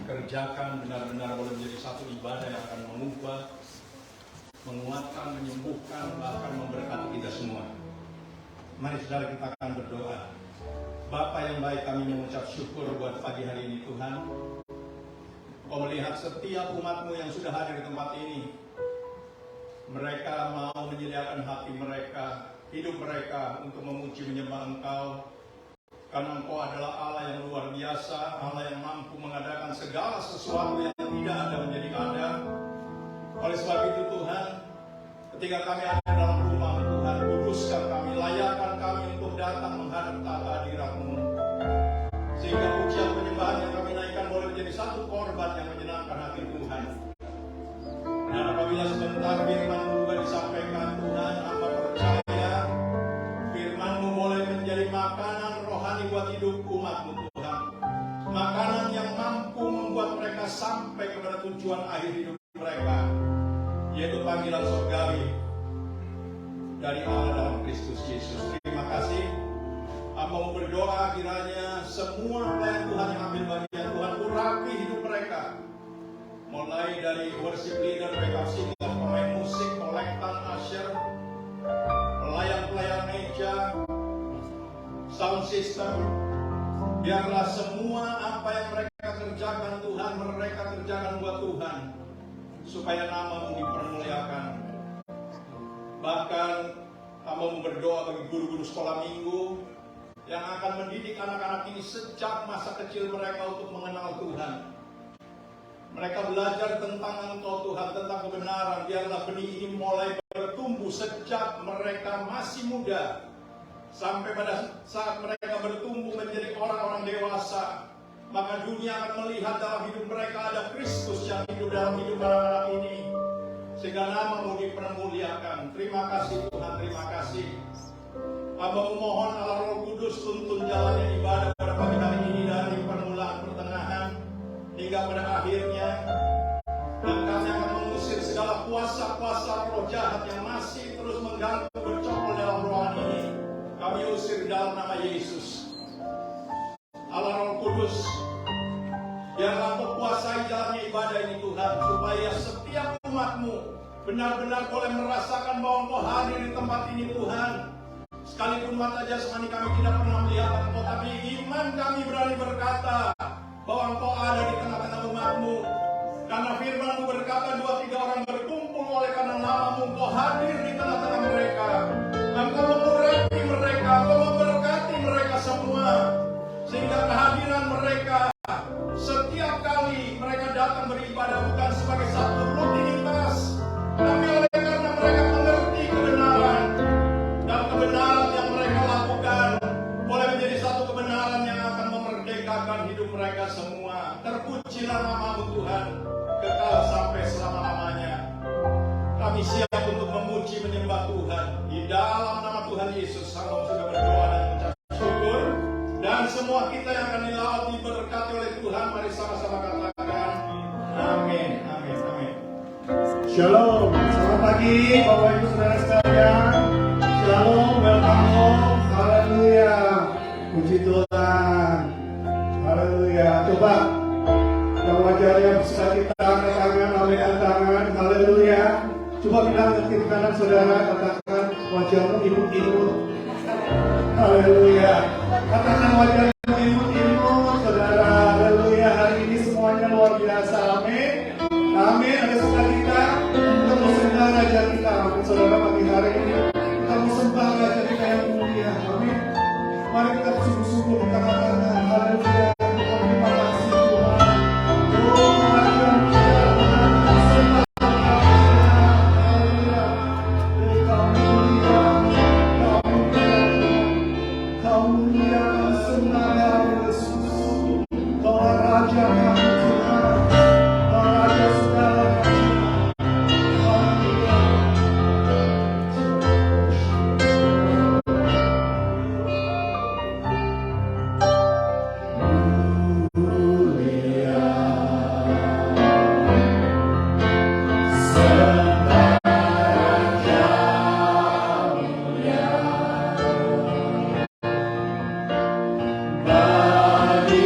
kerjakan benar-benar boleh menjadi satu ibadah yang akan mengubah, menguatkan, menyembuhkan, bahkan memberkati kita semua. Mari saudara kita akan berdoa. Bapa yang baik, kami mengucap syukur buat pagi hari ini Tuhan. Kau melihat setiap umat-Mu yang sudah hadir di tempat ini. Mereka mau menyediakan hati mereka, hidup mereka untuk memuji menyembah Engkau. Karena Engkau adalah Allah yang luar biasa, Allah yang mampu mengadakan segala sesuatu yang tidak ada menjadi ada. Oleh sebab itu Tuhan, ketika kami ada dalam rumah Tuhan, kuduskan kami, layakkan kami untuk datang menghadap tata hadirat-Mu. Sehingga pujian penyembahan yang kami naikkan boleh menjadi satu korban yang menyenangkan hati Tuhan. Dan apabila sebentar firman-Mu juga disampaikan Tuhan, hamba percaya firman-Mu boleh menjadi makanan rohani buat hidup umat-Mu Tuhan. Makanan yang mampu membuat mereka sampai kepada tujuan akhir hidup mereka, yaitu panggilan surgawi dari Allah dalam Kristus Yesus. Terima kasih. Hamba mau berdoa kiranya semua pelayan Tuhan yang ambil bagian Tuhan urapi hidup mereka. Mulai dari worship leader, backup singer, pemain musik, kolektan, usher, pelayan-pelayan meja, sound system. Biarlah semua apa yang mereka kerjakan Tuhan, mereka kerjakan buat Tuhan, supaya nama-Mu dipermuliakan. Bahkan hamba mau berdoa bagi guru-guru sekolah minggu yang akan mendidik anak-anak ini sejak masa kecil mereka untuk mengenal Tuhan. Mereka belajar tentang Engkau Tuhan, tentang kebenaran. Biarlah benih ini mulai bertumbuh sejak mereka masih muda, sampai pada saat mereka bertumbuh menjadi orang-orang dewasa. Maka dunia akan melihat dalam hidup mereka ada Kristus yang hidup dalam hidup anak-anak ini, sehingga nama-Mu dipermuliakan. Terima kasih Tuhan, terima kasih. Hamba memohon Allah Roh Kudus tuntun jalannya ibadah pada pagi hari ini dari permulaan pertengahan hingga pada akhirnya. Dan kami akan mengusir segala kuasa-kuasa roh jahat yang masih terus mengganggu bercokol dalam ruangan ini. Kami usir dalam nama Yesus. Allah Roh Kudus, biarlah Engkau kuasai jalannya ibadah ini Tuhan, supaya setiap umat-Mu benar-benar boleh merasakan bahwa Engkau hadir di tempat ini Tuhan. Sekalipun mata jasmani kami tidak pernah melihat Engkau, tapi iman kami berani berkata bahwa Engkau ada di tengah-tengah umat-Mu. Karena firman-Mu berkata 2-3 orang berkumpul oleh karena nama-Mu, Engkau hadir di tengah-tengah mereka. Engkau mengurapi mereka, Engkau memberkati mereka semua, sehingga kehadiran mereka setiap kali mereka datang beribadah bukan sebagai satu rutinitas, tapi oleh karena mereka mengerti kebenaran, dan kebenaran yang mereka lakukan boleh menjadi satu kebenaran yang akan memerdekakan hidup mereka semua. Terpujilah nama-Mu Tuhan, kekal sampai selama-lamanya. Kami siap untuk memuji menyembah Tuhan. Di dalam nama Tuhan Yesus, hamba sudah berdoa dan mengucap syukur. Dan semua kita yang akan dilawat diberkati oleh Tuhan, mari sama-sama katakan amin, amin, amin. Shalom, selamat pagi Bapak Ibu Saudara sekalian. Shalom, welcome home, haleluya. Puji Tuhan, haleluya. Coba yang wajahnya bersuka cita, angkat tangan, lambaikan tangan, haleluya. Coba bilang ke kiri kanan saudara, katakan wajahmu imut-imut, haleluya. Katakan wajahmu imut-imut saudara, haleluya. Hari ini semuanya luar biasa, amin, amin. Ada sukacita, kita mau sembah Raja kita, amin saudara. Pagi hari ini kita mau sembah Raja kita yang mulia, amin. Mari kita sungguh-sungguh kita katakan haleluya. Terima kasih Tuhan. Oh Raja mulia, sembah haleluya. Kau mulia, kau mulia, sembah Yesus. Kau Raja kami Tuhan, kau Raja segala haleluya. Bagi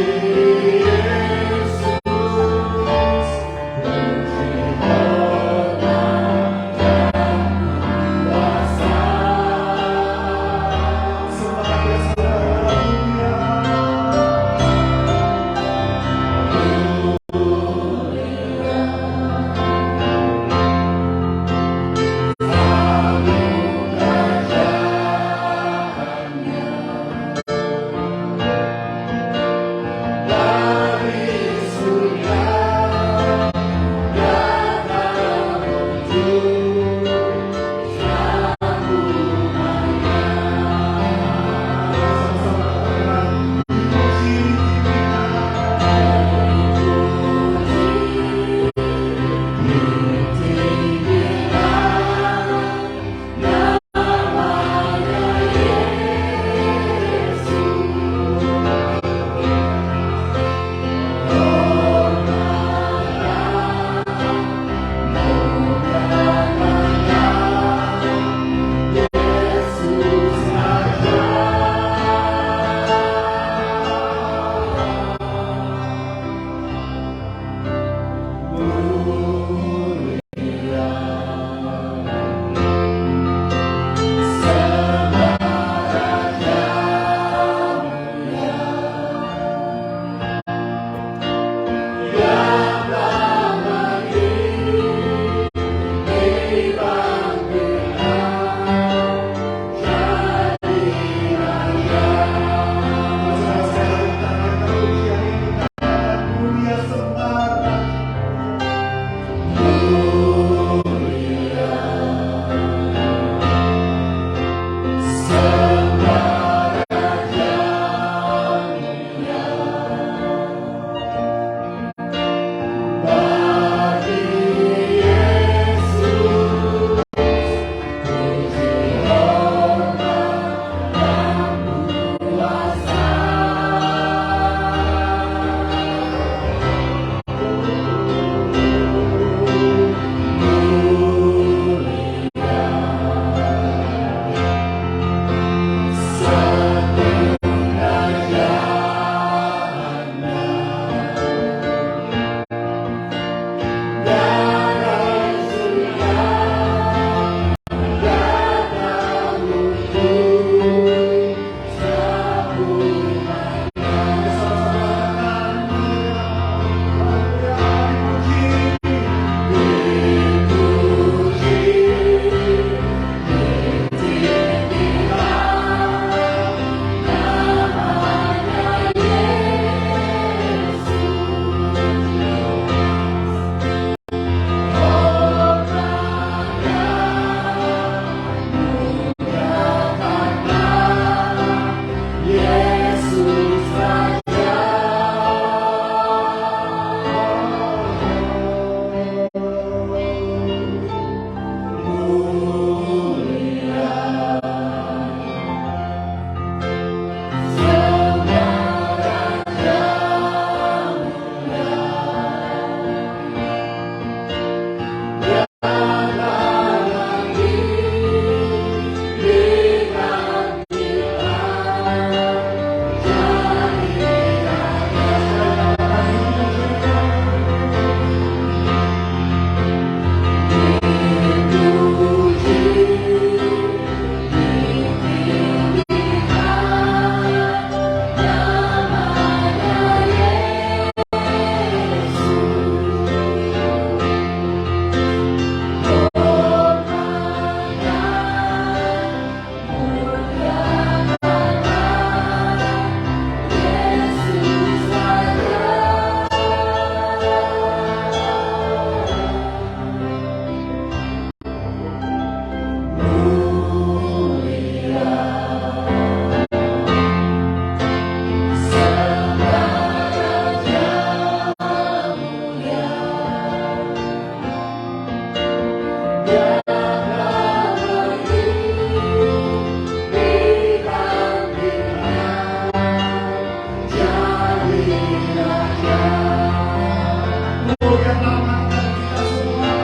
yang lama kita semua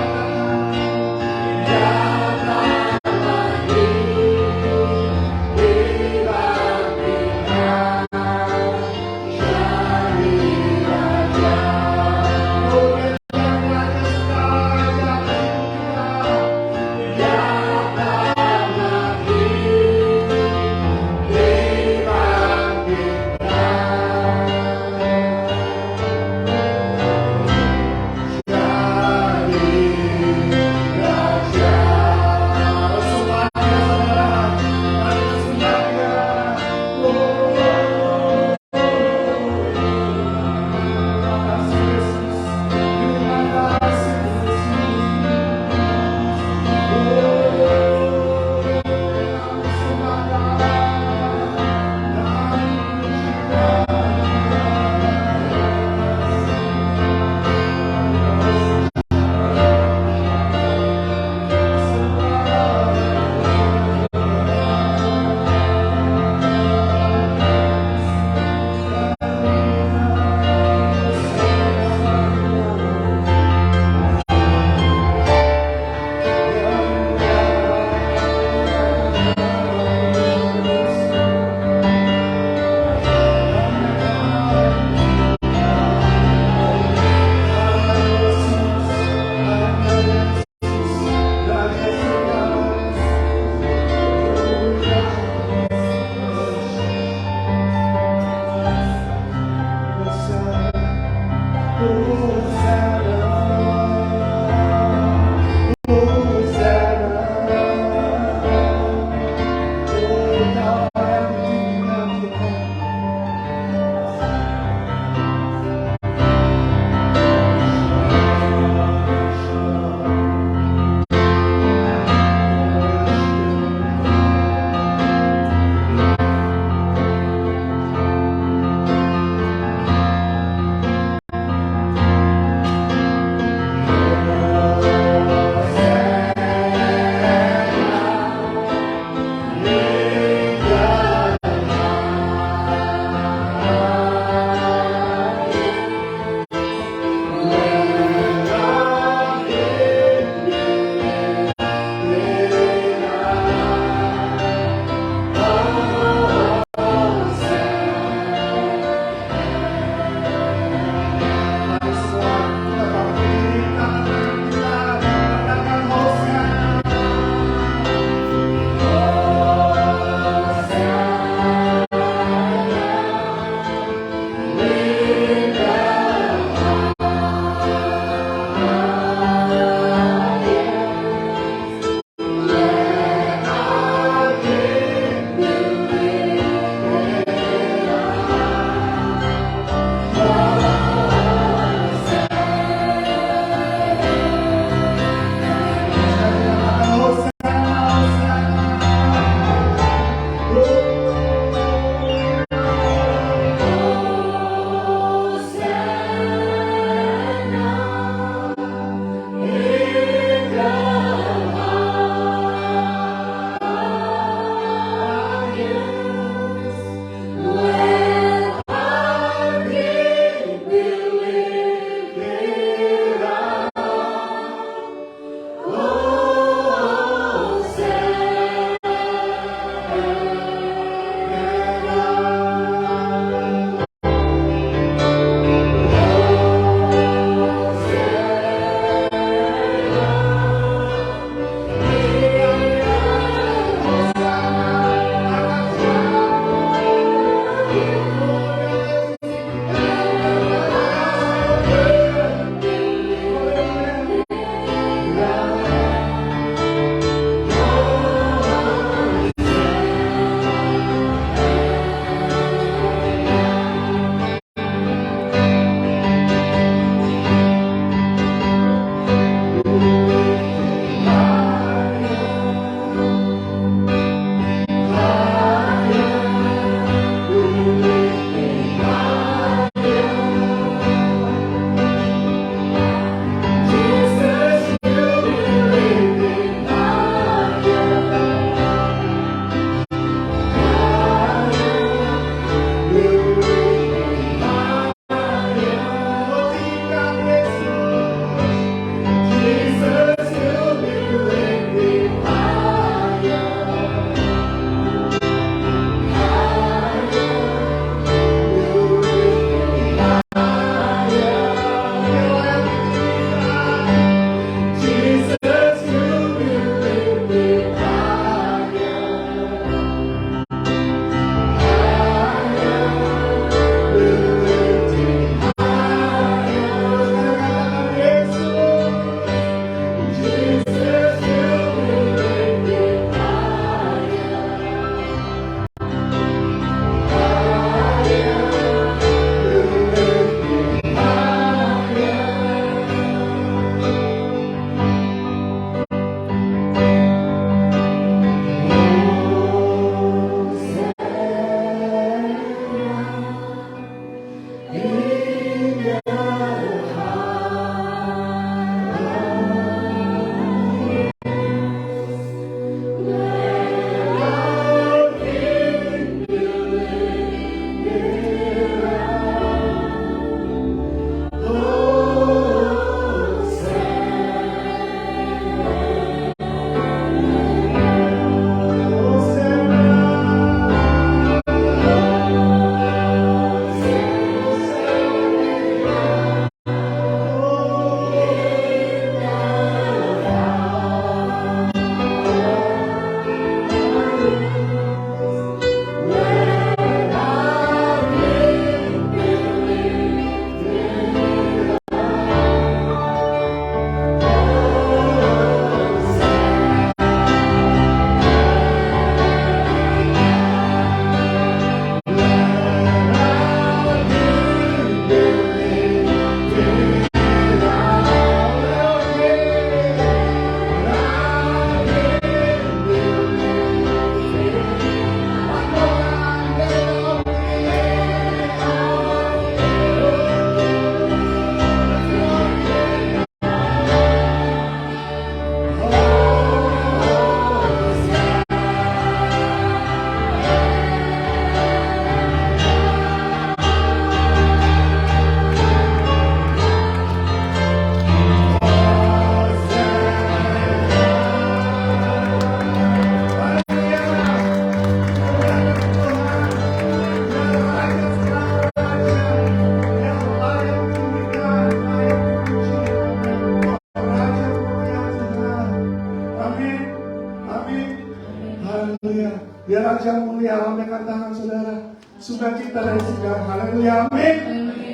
sukacita dari segala. Haleluya, amin.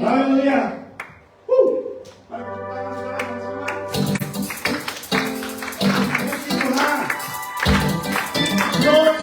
Haleluya. Mari tepuk tangan saudara sama-sama. Puji Tuhan. Glory.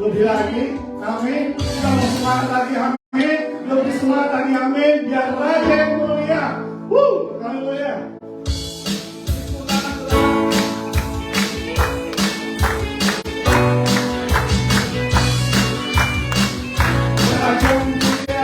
Lebih lagi, amin. Kita mau semangat lagi, amin. Lebih semangat lagi, amin. Biar Raja yang mulia. Haleluya. Raja yang mulia.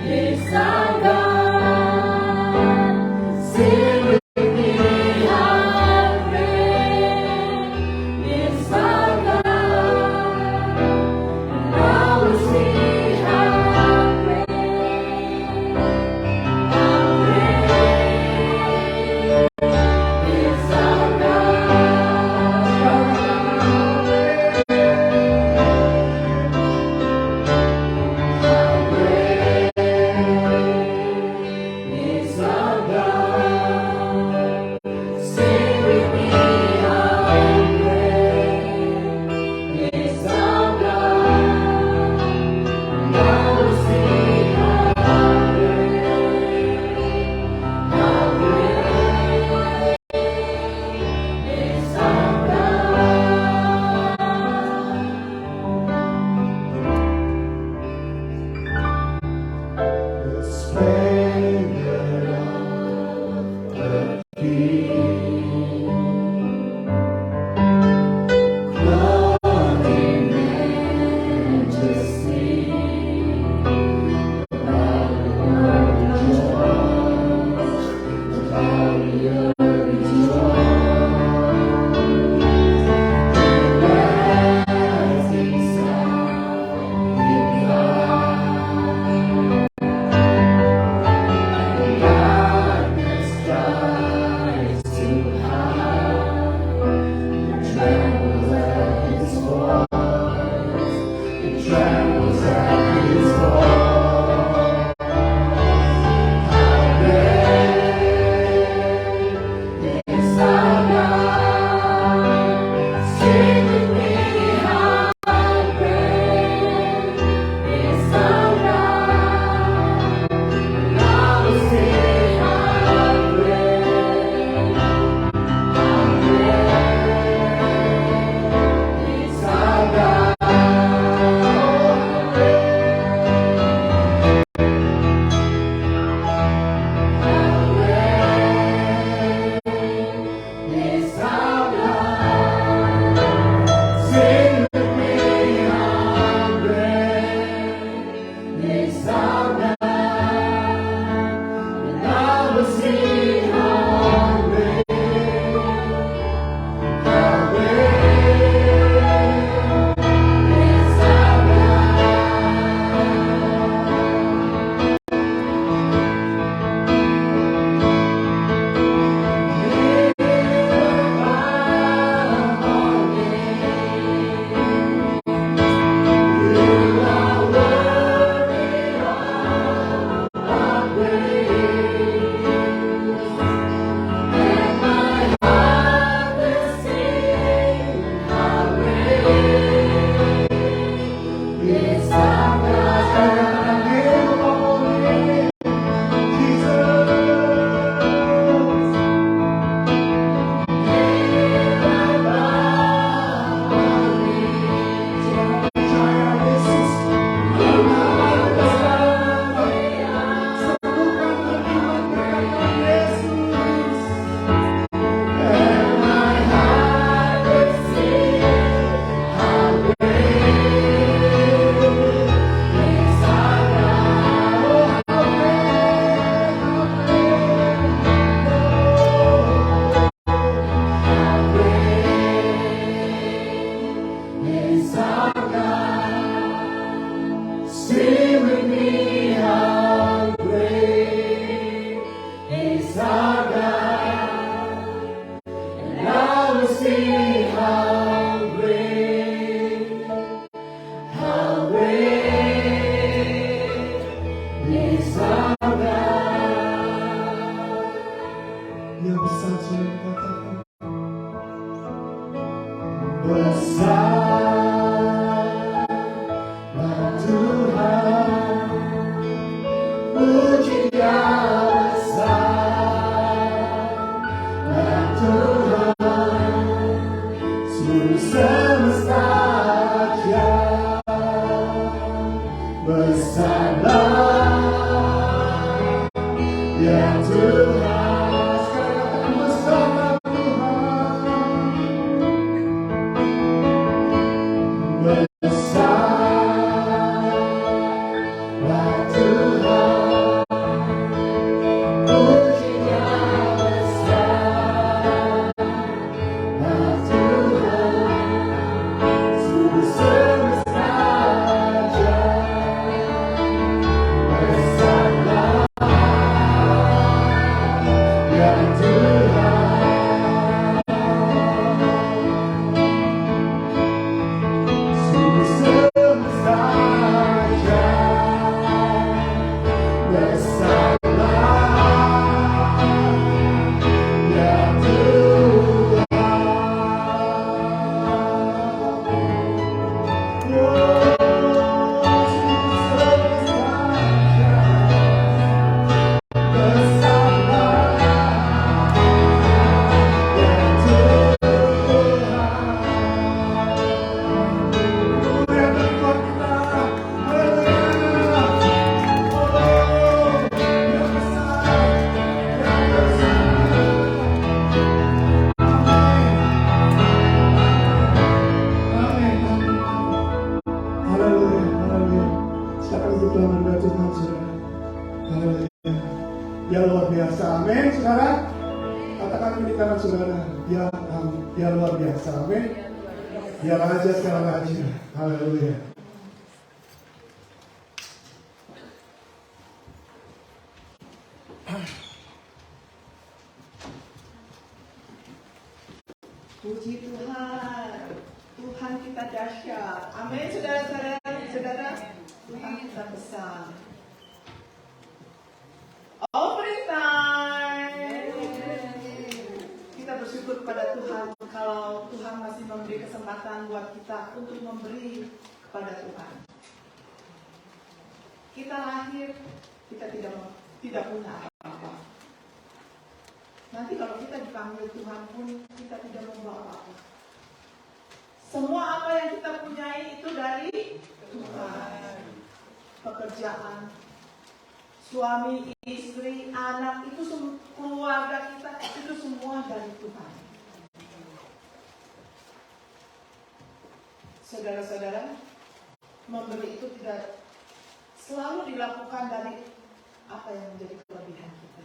Is our God. saudara, dia luar biasa. Amin. Dia raja segala raja. Haleluya. Puji Tuhan, Tuhan kita dahsyat. Amin, saudara-saudara. Tuhan kita besar. Offering time. Kita bersyukur kepada Tuhan kalau Tuhan masih memberi kesempatan buat kita untuk memberi kepada Tuhan. Kita lahir, kita tidak punya apa-apa. Nanti kalau kita dipanggil Tuhan pun kita tidak membawa apa-apa. Semua apa yang kita punyai itu dari Tuhan. Pekerjaan, suami, istri, anak, itu keluarga kita, itu semua dari Tuhan. Saudara-saudara, memberi itu tidak selalu dilakukan dari apa yang menjadi kelebihan kita.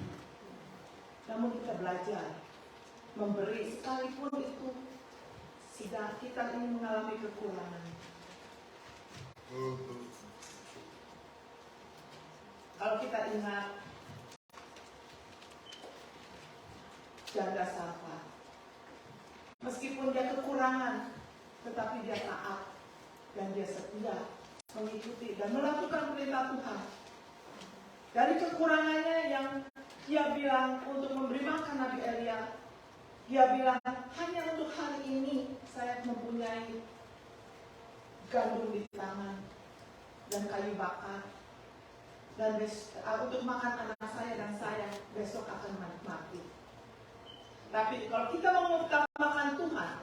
Namun kita belajar memberi sekalipun itu sedang kita ingin mengalami kekurangan. Kalau kita ingat janda Sarfat, meskipun dia kekurangan, tetapi dia taat dan dia setia mengikuti dan melakukan perintah Tuhan. Dari kekurangannya yang dia bilang untuk memberi makan Nabi Elia, dia bilang hanya untuk hari ini saya mempunyai gandum di tangan dan kayu bakar, dan untuk makan anak saya dan saya besok akan mati. Tapi kalau kita mengutamakan Tuhan,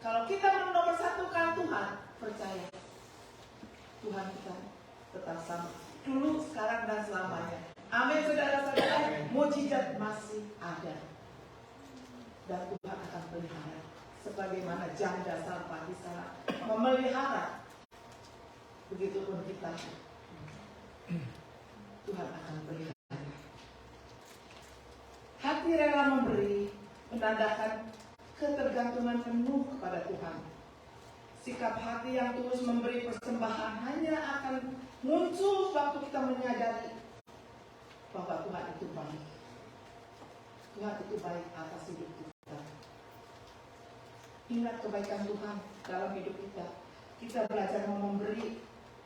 kalau kita menomorsatukan Tuhan, percaya Tuhan kita tetap sama, dulu, sekarang, dan selamanya. Amin, saudara-saudara. Mujizat masih ada. Dan Tuhan akan pelihara. Sebagaimana janda Sarfat di sana memelihara. Begitupun kita. Tuhan akan pelihara. Hati rela memberi menandakan ketergantungan penuh kepada Tuhan. Sikap hati yang tulus memberi persembahan hanya akan muncul waktu kita menyadari bahwa Tuhan itu baik. Tuhan itu baik atas hidup kita. Ingat kebaikan Tuhan dalam hidup kita. Kita belajar memberi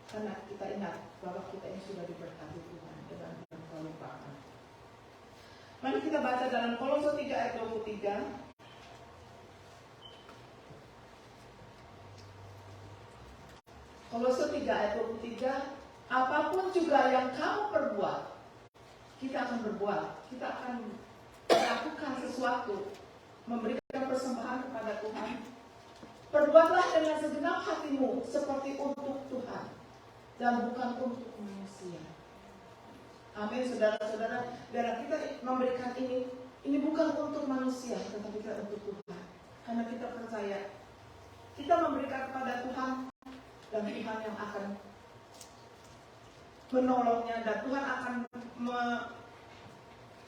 karena kita ingat bahwa kita ini sudah diberkati Tuhan dengan berlimpah. Mari kita baca dalam Kolose 3 ayat 23. Kolose 3 ayat 23, apapun juga yang kamu perbuat, kita akan berbuat, kita akan melakukan sesuatu, memberikan persembahan kepada Tuhan. Perbuatlah dengan segenap hatimu seperti untuk Tuhan dan bukan untuk manusia. Amin, saudara-saudara. Dan kita memberikan ini bukan untuk manusia, tetapi kita untuk Tuhan. Karena kita percaya kita memberikan kepada Tuhan, dan Tuhan yang akan menolongnya, dan Tuhan akan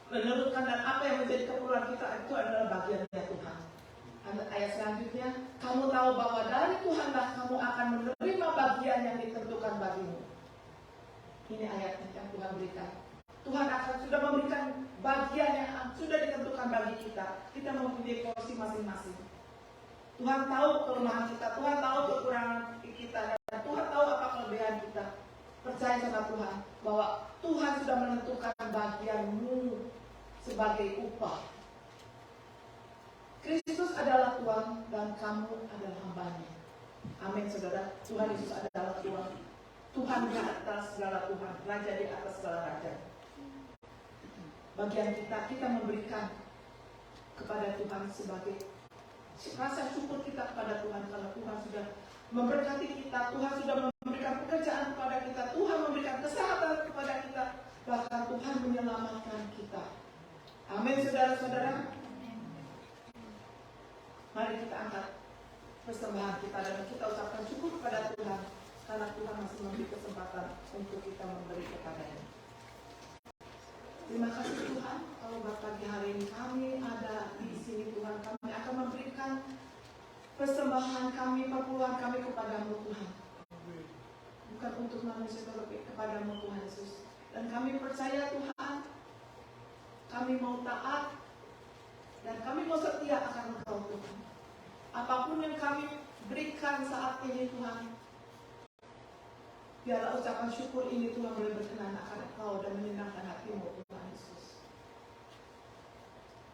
menurutkan, dan apa yang menjadi keperluan kita itu adalah bagiannya Tuhan. Ayat selanjutnya, kamu tahu bahwa dari Tuhanlah kamu akan menerima bagian yang ditentukan bagimu. Ini ayat yang Tuhan berikan. Tuhan akan sudah memberikan bagian yang sudah ditentukan bagi kita. Kita mempunyai porsi masing-masing. Tuhan tahu kelemahan kita, Tuhan tahu kekurangan kita, dan Tuhan tahu apa kelebihan kita. Percaya sama Tuhan bahwa Tuhan sudah menentukan bagianmu sebagai upah. Kristus adalah Tuhan dan kamu adalah hambanya. Amin, saudara. Tuhan Yesus adalah Tuhan. Tuhan di atas segala Tuhan, Raja di atas segala Raja. Bagian kita memberikan kepada Tuhan sebagai rasa syukur kita kepada Tuhan, karena Tuhan sudah memberkati kita, Tuhan sudah memberikan pekerjaan kepada kita, Tuhan memberikan kesehatan kepada kita, bahkan Tuhan menyelamatkan kita. Amin, saudara-saudara. Mari kita angkat persembahan kita dan kita ucapkan syukur kepada Tuhan, karena Tuhan masih memberi kesempatan untuk kita memberi kepadanya. Terima kasih Tuhan, kalau pagi hari ini kami ada di sini Tuhan, kami akan memberikan persembahan kami, perpuluhan kami kepadamu Tuhan. Bukan untuk manusia, tetapi kepadamu Tuhan Yesus. Dan kami percaya Tuhan, kami mau taat, dan kami mau setia akan Engkau Tuhan. Apapun yang kami berikan saat ini Tuhan, biarlah ucapan syukur ini Tuhan boleh berkenan akan Engkau dan menyenangkan hatimu Tuhan Yesus.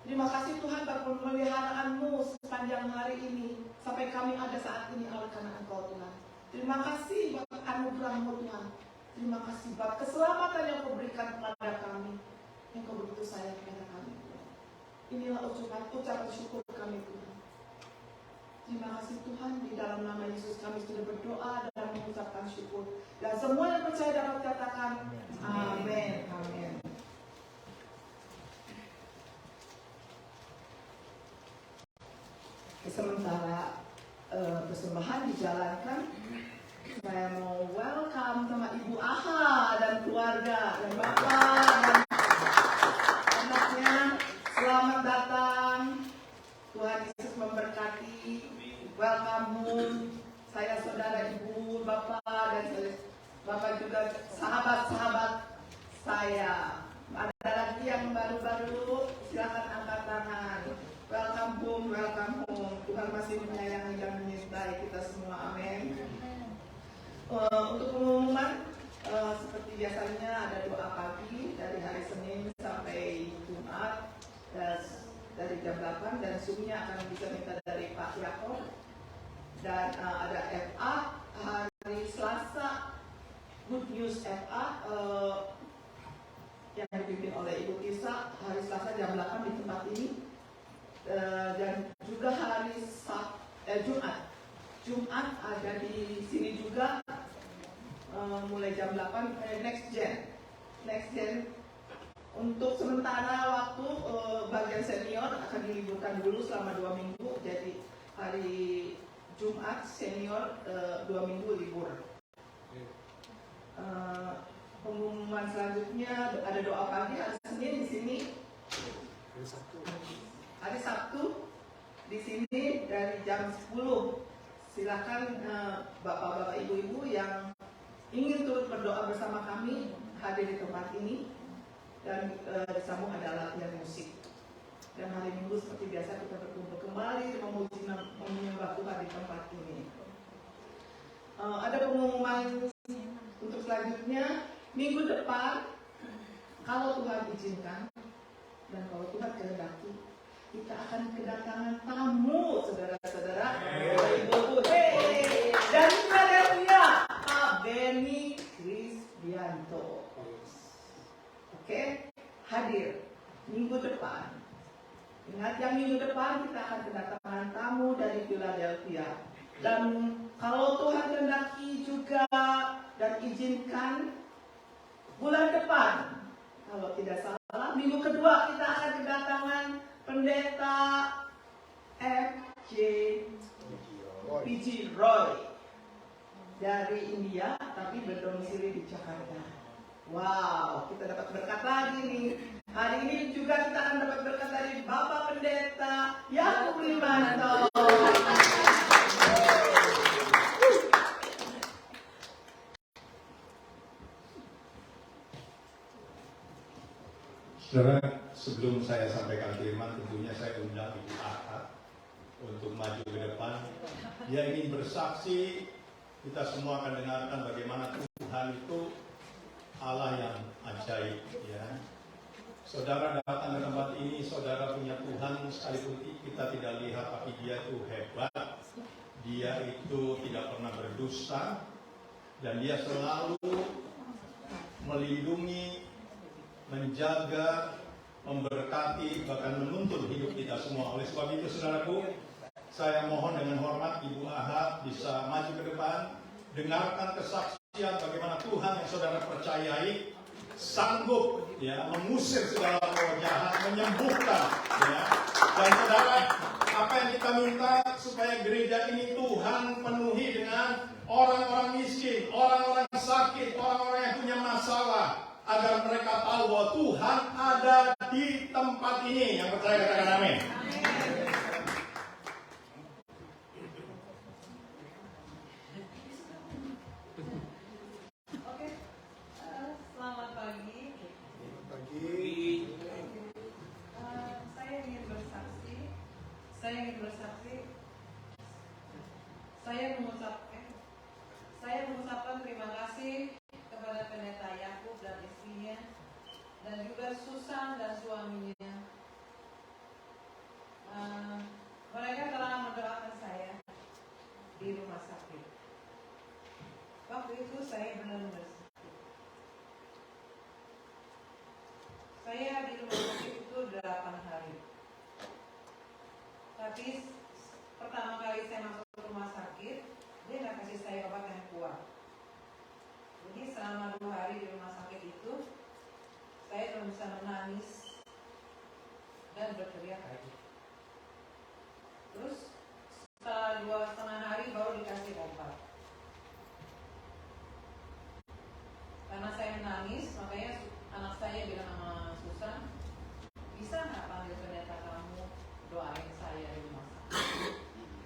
Terima kasih Tuhan buat pemeliharaanmu sepanjang hari ini, sampai kami ada saat ini oleh karena Engkau Tuhan. Terima kasih buat anugerah-Mu Tuhan. Terima kasih buat keselamatan yang Kau berikan kepada kami, yang Kau begitu sayang kepada kami Tuhan. Inilah ucapan syukur kami Tuhan. Terima kasih Tuhan, di dalam nama Yesus kami sudah berdoa dan mengucapkan syukur. Dan semua yang percaya dapat katakan amin. Amin. Sementara persembahan dijalankan, saya mau welcome sama Ibu Aha dan keluarga dan Bapak dan anaknya. Selamat datang. Tuhan Yesus memberkati. Welcome home. Saya saudara Ibu, Bapak dan Bapak juga sahabat-sahabat saya. Ada lagi yang baru-baru, silakan angkat tangan. Welcome home, welcome home. Tuhan masih menyayangi dan menyertai kita semua, amin. Untuk pengumuman, seperti biasanya ada doa pagi dari hari Senin sampai Jumat dari jam 8 dan Zoom-nya akan bisa minta dari Pak Yakob. Dan ada FA hari Selasa, Good News FA yang dipimpin oleh Ibu Tisa hari Selasa jam 8 di tempat ini. Dan juga hari Jumat ada di sini juga mulai jam 8 Next Gen untuk sementara waktu bagian senior akan diliburkan dulu selama 2 minggu, jadi hari Jumat senior 2 minggu libur. Pengumuman selanjutnya ada doa pagi hari Senin di sini. Hari Sabtu di sini dari jam 10. Silakan bapak-bapak, ibu-ibu yang ingin turut berdoa bersama kami hadir di tempat ini, dan disambung ada latihan musik. Dan hari Minggu seperti biasa kita berkumpul kembali memuji menyembah Tuhan di tempat ini. Ada pengumuman untuk selanjutnya minggu depan, kalau Tuhan izinkan dan kalau Tuhan kehendaki, kita akan kedatangan tamu, saudara-saudara, ibu-ibu, dari Philadelphia, Pak Benny Krisdianto. Oke, hadir minggu depan. Ingat, yang minggu depan kita akan kedatangan tamu dari Philadelphia. Dan kalau Tuhan kehendaki juga dan izinkan, bulan depan, kalau tidak salah, minggu kedua kita akan kedatangan Pendeta PG Roy dari India, tapi berdomisili di Jakarta. Wow, kita dapat berkat lagi nih. Hari ini juga kita akan dapat berkat dari Bapak Pendeta Yakub Limanto. Saudara, sebelum saya sampaikan firman, tentunya saya undang Ibu Aha untuk maju ke depan. Dia ingin bersaksi, kita semua akan dengarkan bagaimana Tuhan itu Allah yang ajaib. Ya. Saudara datang ke tempat ini, saudara punya Tuhan, sekalipun kita tidak lihat, tapi dia itu hebat. Dia itu tidak pernah berdusta, dan dia selalu melindungi, menjaga, memberkati, bahkan menuntun hidup kita semua. Oleh sebab itu, saudaraku, saya mohon dengan hormat Ibu Aha bisa maju ke depan, dengarkan kesaksian bagaimana Tuhan yang saudara percayai sanggup ya mengusir segala roh jahat, menyembuhkan ya. Dan saudara, apa yang kita minta supaya gereja ini Tuhan penuhi dengan orang-orang miskin, orang-orang sakit, orang-orang yang punya masalah. agar mereka tahu bahwa Tuhan ada di tempat ini. Yang percaya katakan amin. Oke, selamat pagi. Saya ingin bersaksi. Saya mengucapkan terima kasih kepada Pendeta Yakub dan istrinya, dan juga Susan dan suaminya. Mereka telah mendoakan saya di rumah sakit. Waktu itu saya benar-benar sakit. Saya di rumah sakit itu 8 hari. Tapi pertama kali saya masuk ke rumah sakit, dia nggak kasih saya obat yang kuat. Jadi selama 2 hari di rumah sakit itu, saya cuma bisa menangis dan berteriak aja. Terus setelah 2,5 hari baru dikasih obat. Karena saya menangis, makanya anak saya bilang sama Susan, bisa nggak panggil pendeta kamu doain saya di rumah sakit?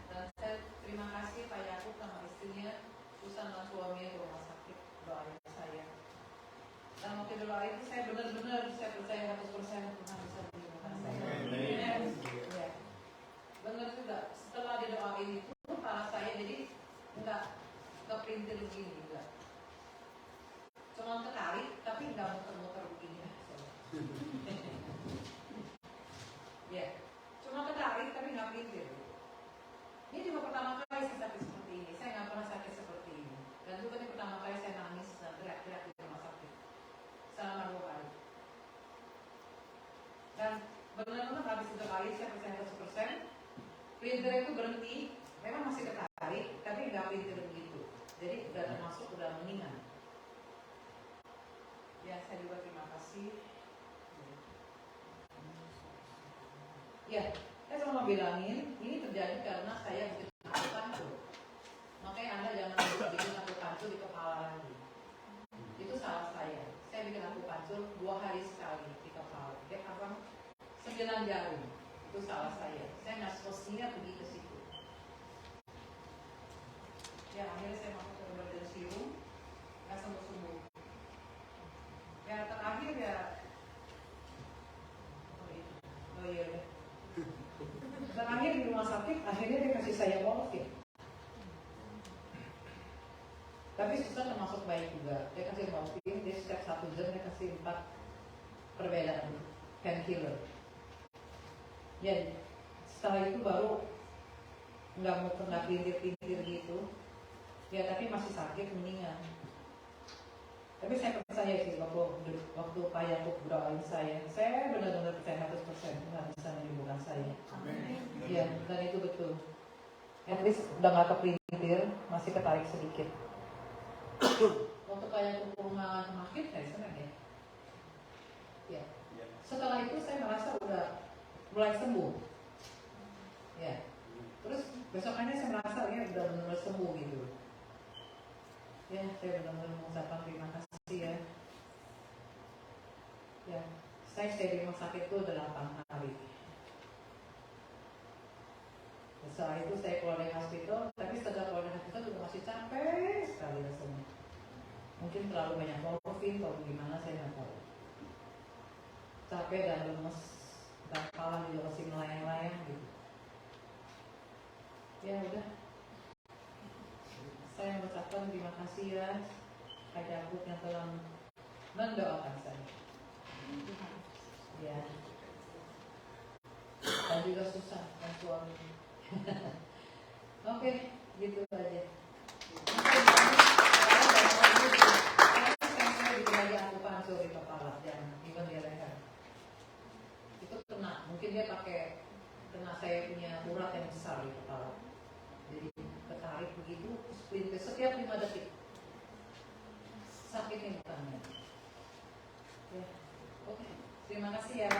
Dan saya terima kasih Pak Yakub sama istrinya, Susan dan suaminya di rumah sakit doain saya. Dan waktu doa itu saya benar-benar saya percaya 100% Tuhan bisa menyembuhkan saya. Ya. Benar juga. Setelah didoain itu, kepala saya jadi nggak keprintir begini enggak. Cuma ketarik, tapi nggak muter-muter begini. Ya, cuma ketarik tapi nggak printir. Ini juga pertama kali saya sakit seperti ini. Saya nggak pernah sakit seperti ini. Dan juga ini pertama kali saya nangis dan teriak-teriak di rumah sakit selama 2 hari. Dan benar-benar habis 2 kali saya percaya 100%. Printer itu berhenti, memang masih ketarik, tapi nggak printer begitu. Jadi udah termasuk udah mendingan. Ya, saya juga terima kasih. Ya, saya cuma mau bilangin, ini terjadi karena saya bikin aku pancul. Makanya Anda jangan bikin aku pancul di kepala lagi. Itu salah saya. Saya bikin aku pancul 2 hari sekali di kepala. Dia abang 9 jarum. Itu salah saya. Saya nggak semestinya pergi ke situ. Ya, akhirnya saya masuk ke emergency room, nggak sembuh-sembuh. Ya, terakhir ya, oh iya deh. Terakhir di rumah sakit, akhirnya dia kasih saya morfin. Tapi susah termasuk baik juga. Dia kasih morfin, dia setiap 1 jam dia kasih 4 perbedaan painkiller. Ya, setelah itu baru nggak pintir-pintir gitu. Ya, tapi masih sakit mendingan. Tapi saya percaya sih waktu Pak Yakub doain saya benar-benar percaya 100% Tuhan bisa menyembuhkan saya. Amin. Ya, dan itu betul. At least udah nggak keprintir, masih ketarik sedikit. Waktu Pak Yakub ke rumah sakit, saya senang ya. Ya. Setelah itu saya merasa udah mulai sembuh. Ya. Terus besokannya saya merasa ya udah benar-benar sembuh gitu. Ya, saya benar-benar mengucapkan terima kasih ya. Ya, saya stay di rumah sakit itu 8 hari. Setelah itu saya keluar dari hospital, tapi setelah keluar dari hospital juga masih capek sekali rasanya. Mungkin terlalu banyak morfin atau gimana saya nggak tahu. Capek dan lemes, dan kepala juga masih melayang-layang gitu. Ya udah. Saya mengucapkan terima kasih ya Pak Yakub yang telah mendoakan saya. Ya. Dan juga susah dan suami. Oke, gitu aja. Saya bikin lagi aku pancul di kepala dan even di leher. Itu kena, mungkin dia pakai kena saya punya urat yang besar di kepala. Jadi ketarik begitu, splinter setiap 5 detik. Sakitnya bukannya. Ya, oke. Terima kasih ya.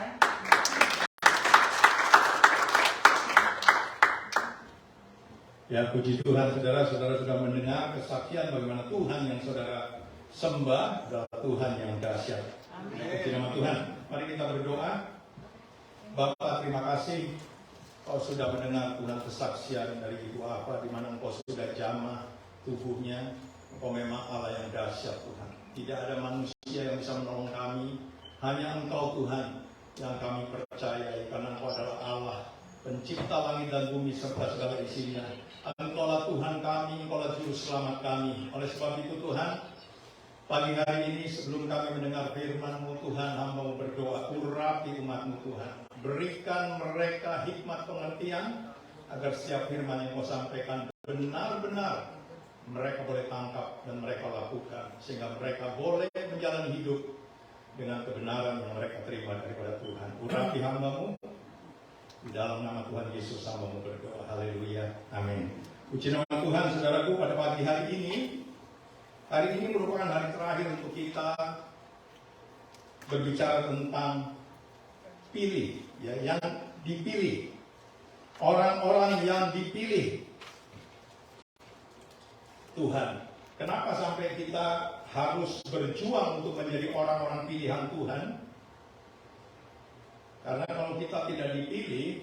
Ya, puji Tuhan, saudara-saudara sudah mendengar kesaksian bagaimana Tuhan yang saudara sembah adalah Tuhan yang dahsyat. Puji nama Tuhan. Mari kita berdoa. Bapa, terima kasih Kau sudah mendengar Tuhan kesaksian dari Ibu Ava, di mana Engkau sudah jamah tubuhnya. Engkau memang Allah yang dahsyat Tuhan. Tidak ada manusia yang bisa menolong kami, hanya Engkau Tuhan yang kami percayai, karena Engkau adalah Allah pencipta langit dan bumi serta segala isinya. Engkaulah Tuhan kami, Engkaulah Juru Selamat kami. Oleh sebab itu Tuhan, pagi hari ini sebelum kami mendengar firman-Mu Tuhan, hamba-Mu berdoa, urapi umat-Mu Tuhan. Berikan mereka hikmat pengertian, agar setiap firman yang Kau sampaikan benar-benar mereka boleh tangkap dan mereka lakukan. Sehingga mereka boleh menjalani hidup dengan kebenaran yang mereka terima daripada Tuhan. Urapi hamba-Mu. Di dalam nama Tuhan Yesus hamba-Mu berdoa. Haleluya. Amin. Puji nama Tuhan, saudaraku, pada pagi hari ini merupakan hari terakhir untuk kita berbicara tentang pilih, ya, yang dipilih. Orang-orang yang dipilih Tuhan. Kenapa sampai kita harus berjuang untuk menjadi orang-orang pilihan Tuhan? Karena kalau kita tidak dipilih,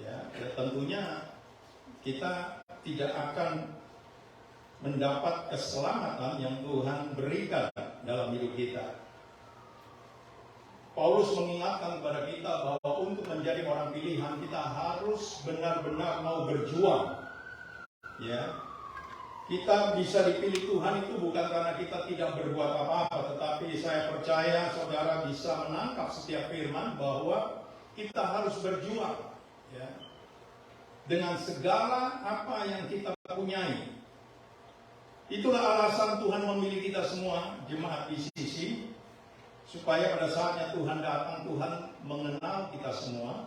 ya tentunya kita tidak akan mendapat keselamatan yang Tuhan berikan dalam hidup kita. Paulus mengingatkan kepada kita bahwa untuk menjadi orang pilihan kita harus benar-benar mau berjuang. Ya, kita bisa dipilih Tuhan itu bukan karena kita tidak berbuat apa-apa, tetapi saya percaya saudara bisa menangkap setiap firman bahwa kita harus berjuang, ya, dengan segala apa yang kita punyai. Itulah alasan Tuhan memilih kita semua, jemaat PCC, supaya pada saatnya Tuhan datang, Tuhan mengenal kita semua,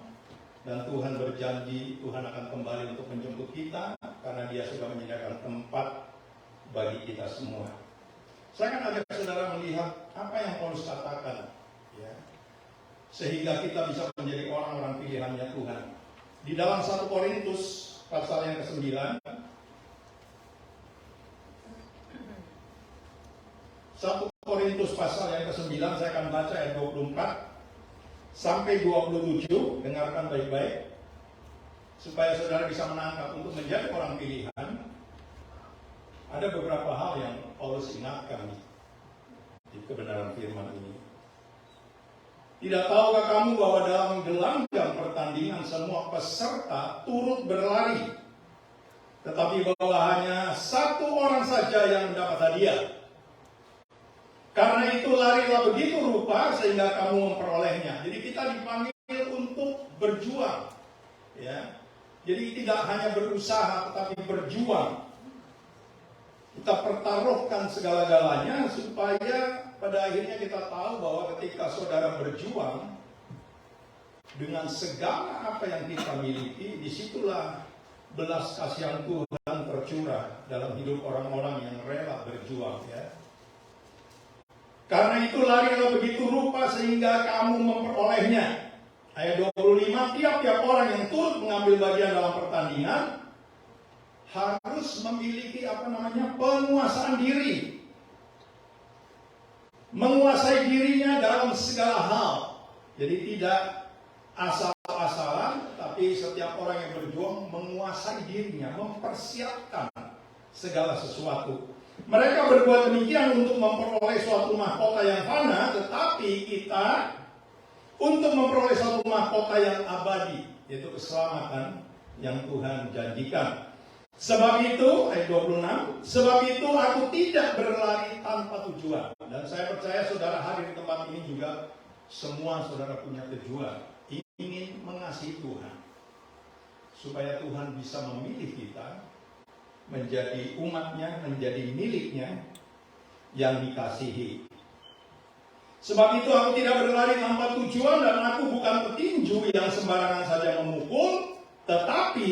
dan Tuhan berjanji Tuhan akan kembali untuk menjemput kita, karena Dia sudah menyediakan tempat bagi kita semua. Saya akan ajak saudara melihat apa yang Paulus katakan, ya, sehingga kita bisa menjadi orang-orang pilihannya Tuhan. Di dalam 1 Korintus pasal yang ke-9, 1 Korintus pasal yang ke-9, saya akan baca ayat 24 sampai 27, dengarkan baik-baik, supaya saudara bisa menangkap untuk menjadi orang pilihan. Ada beberapa hal yang Paulus ingatkan di kebenaran firman ini. Tidak tahukah kamu bahwa dalam gelanggang pertandingan semua peserta turut berlari, tetapi bahwa hanya satu orang saja yang mendapat hadiah? Karena itu larilah begitu rupa sehingga kamu memperolehnya. Jadi kita dipanggil untuk berjuang, ya. Jadi tidak hanya berusaha tetapi berjuang. Kita pertaruhkan segala-galanya supaya pada akhirnya kita tahu bahwa ketika saudara berjuang dengan segala apa yang kita miliki, disitulah belas kasihan Tuhan tercurah dalam hidup orang-orang yang rela berjuang, ya. Karena itu larilah begitu rupa sehingga kamu memperolehnya. Ayat 25, tiap-tiap orang yang turut mengambil bagian dalam pertandingan harus memiliki penguasaan diri. Menguasai dirinya dalam segala hal. Jadi tidak asal-asalan, tapi setiap orang yang berjuang menguasai dirinya, mempersiapkan segala sesuatu. Mereka berbuat demikian untuk memperoleh suatu mahkota yang fana, tetapi kita untuk memperoleh suatu mahkota yang abadi, yaitu keselamatan yang Tuhan janjikan. Sebab itu, ayat 26, sebab itu aku tidak berlari tanpa tujuan. Dan saya percaya saudara hadir di tempat ini juga, semua saudara punya tujuan, ingin mengasihi Tuhan, supaya Tuhan bisa memilih kita menjadi umatnya, menjadi miliknya yang dikasihi. Sebab itu aku tidak berlari tanpa tujuan, dan aku bukan petinju yang sembarangan saja memukul, tetapi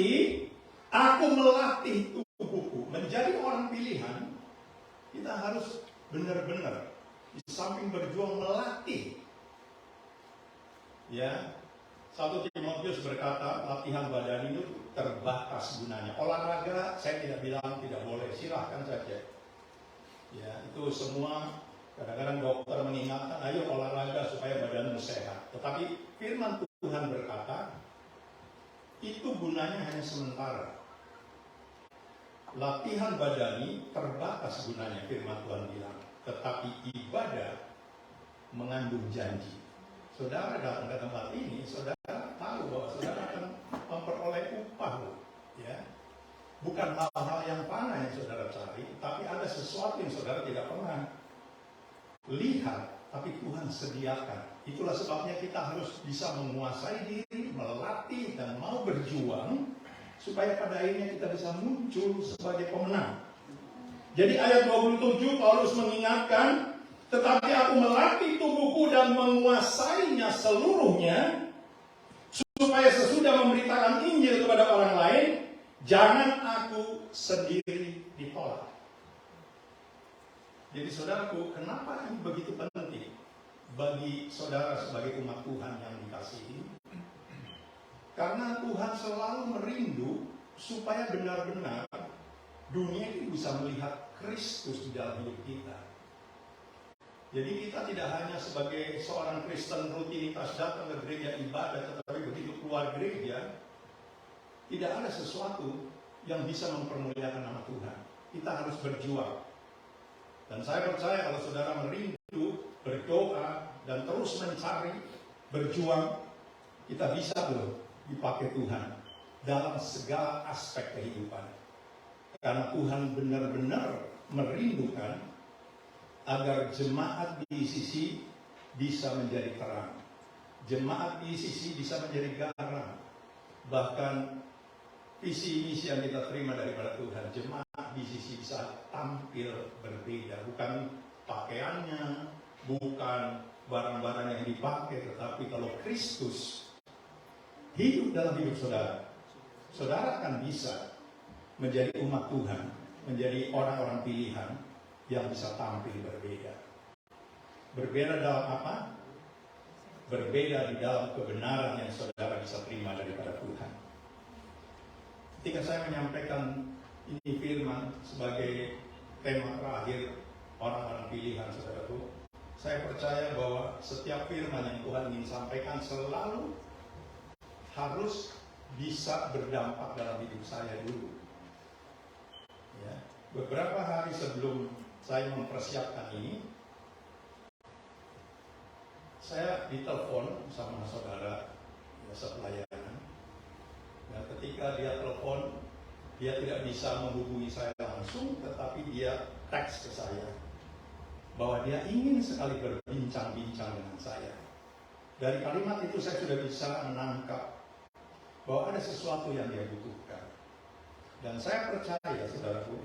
aku melatih tubuhku. Menjadi orang pilihan, kita harus benar-benar di samping berjuang melatih. Ya, 1 Timotius berkata, latihan badan itu terbatas gunanya. Olahraga saya tidak bilang tidak boleh, silahkan saja. Ya, itu semua Kadang-kadang dokter mengingatkan, ayo olahraga supaya badanmu sehat. Tetapi firman Tuhan berkata, itu gunanya hanya sementara. Latihan badani terbatas gunanya, firman Tuhan bilang. Tetapi ibadah mengandung janji. Saudara datang ke tempat ini, saudara tahu bahwa saudara akan memperoleh upah. Ya. Bukan hal-hal yang panah yang saudara cari, tapi ada sesuatu yang saudara tidak pernah lihat, tapi Tuhan sediakan. Itulah sebabnya kita harus bisa menguasai diri, melatih, dan mau berjuang, supaya pada akhirnya kita bisa muncul sebagai pemenang. Jadi ayat 27 Paulus mengingatkan, tetapi aku melatih tubuhku dan menguasainya seluruhnya, supaya sesudah memberitakan Injil kepada orang lain, jangan aku sendiri ditolak. Jadi saudaraku, kenapa ini begitu penting bagi saudara sebagai umat Tuhan yang dikasihi? Karena Tuhan selalu merindu supaya benar-benar dunia ini bisa melihat Kristus di dalam hidup kita. Jadi kita tidak hanya sebagai seorang Kristen rutinitas datang ke gereja ibadah, tetapi begitu keluar gereja, tidak ada sesuatu yang bisa mempermuliakan nama Tuhan. Kita harus berjuang. Dan saya percaya kalau saudara merindu, berdoa, dan terus mencari, berjuang, kita bisa loh dipakai Tuhan dalam segala aspek kehidupan. Karena Tuhan benar-benar merindukan agar jemaat di sisi bisa menjadi terang. Jemaat di sisi bisa menjadi garam. Bahkan visi misi yang kita terima daripada Tuhan, jemaat di sisi bisa tampil berbeda. Bukan pakaiannya, bukan barang-barang yang dipakai, tetapi kalau Kristus hidup dalam hidup saudara, saudara akan bisa menjadi umat Tuhan, menjadi orang-orang pilihan yang bisa tampil berbeda. Berbeda dalam apa? Berbeda di dalam kebenaran yang saudara bisa terima daripada Tuhan. Ketika saya menyampaikan ini firman sebagai tema terakhir orang-orang pilihan saudaraku, saya percaya bahwa setiap firman yang Tuhan ingin sampaikan selalu harus bisa berdampak dalam hidup saya dulu. Ya. Beberapa hari sebelum saya mempersiapkan ini, saya ditelepon sama saudara jasa pelayanan. Nah, ketika dia telepon, dia tidak bisa menghubungi saya langsung, tetapi dia teks ke saya bahwa dia ingin sekali berbincang-bincang dengan saya. Dari kalimat itu saya sudah bisa menangkap bahwa ada sesuatu yang dia butuhkan. Dan saya percaya, saudaraku,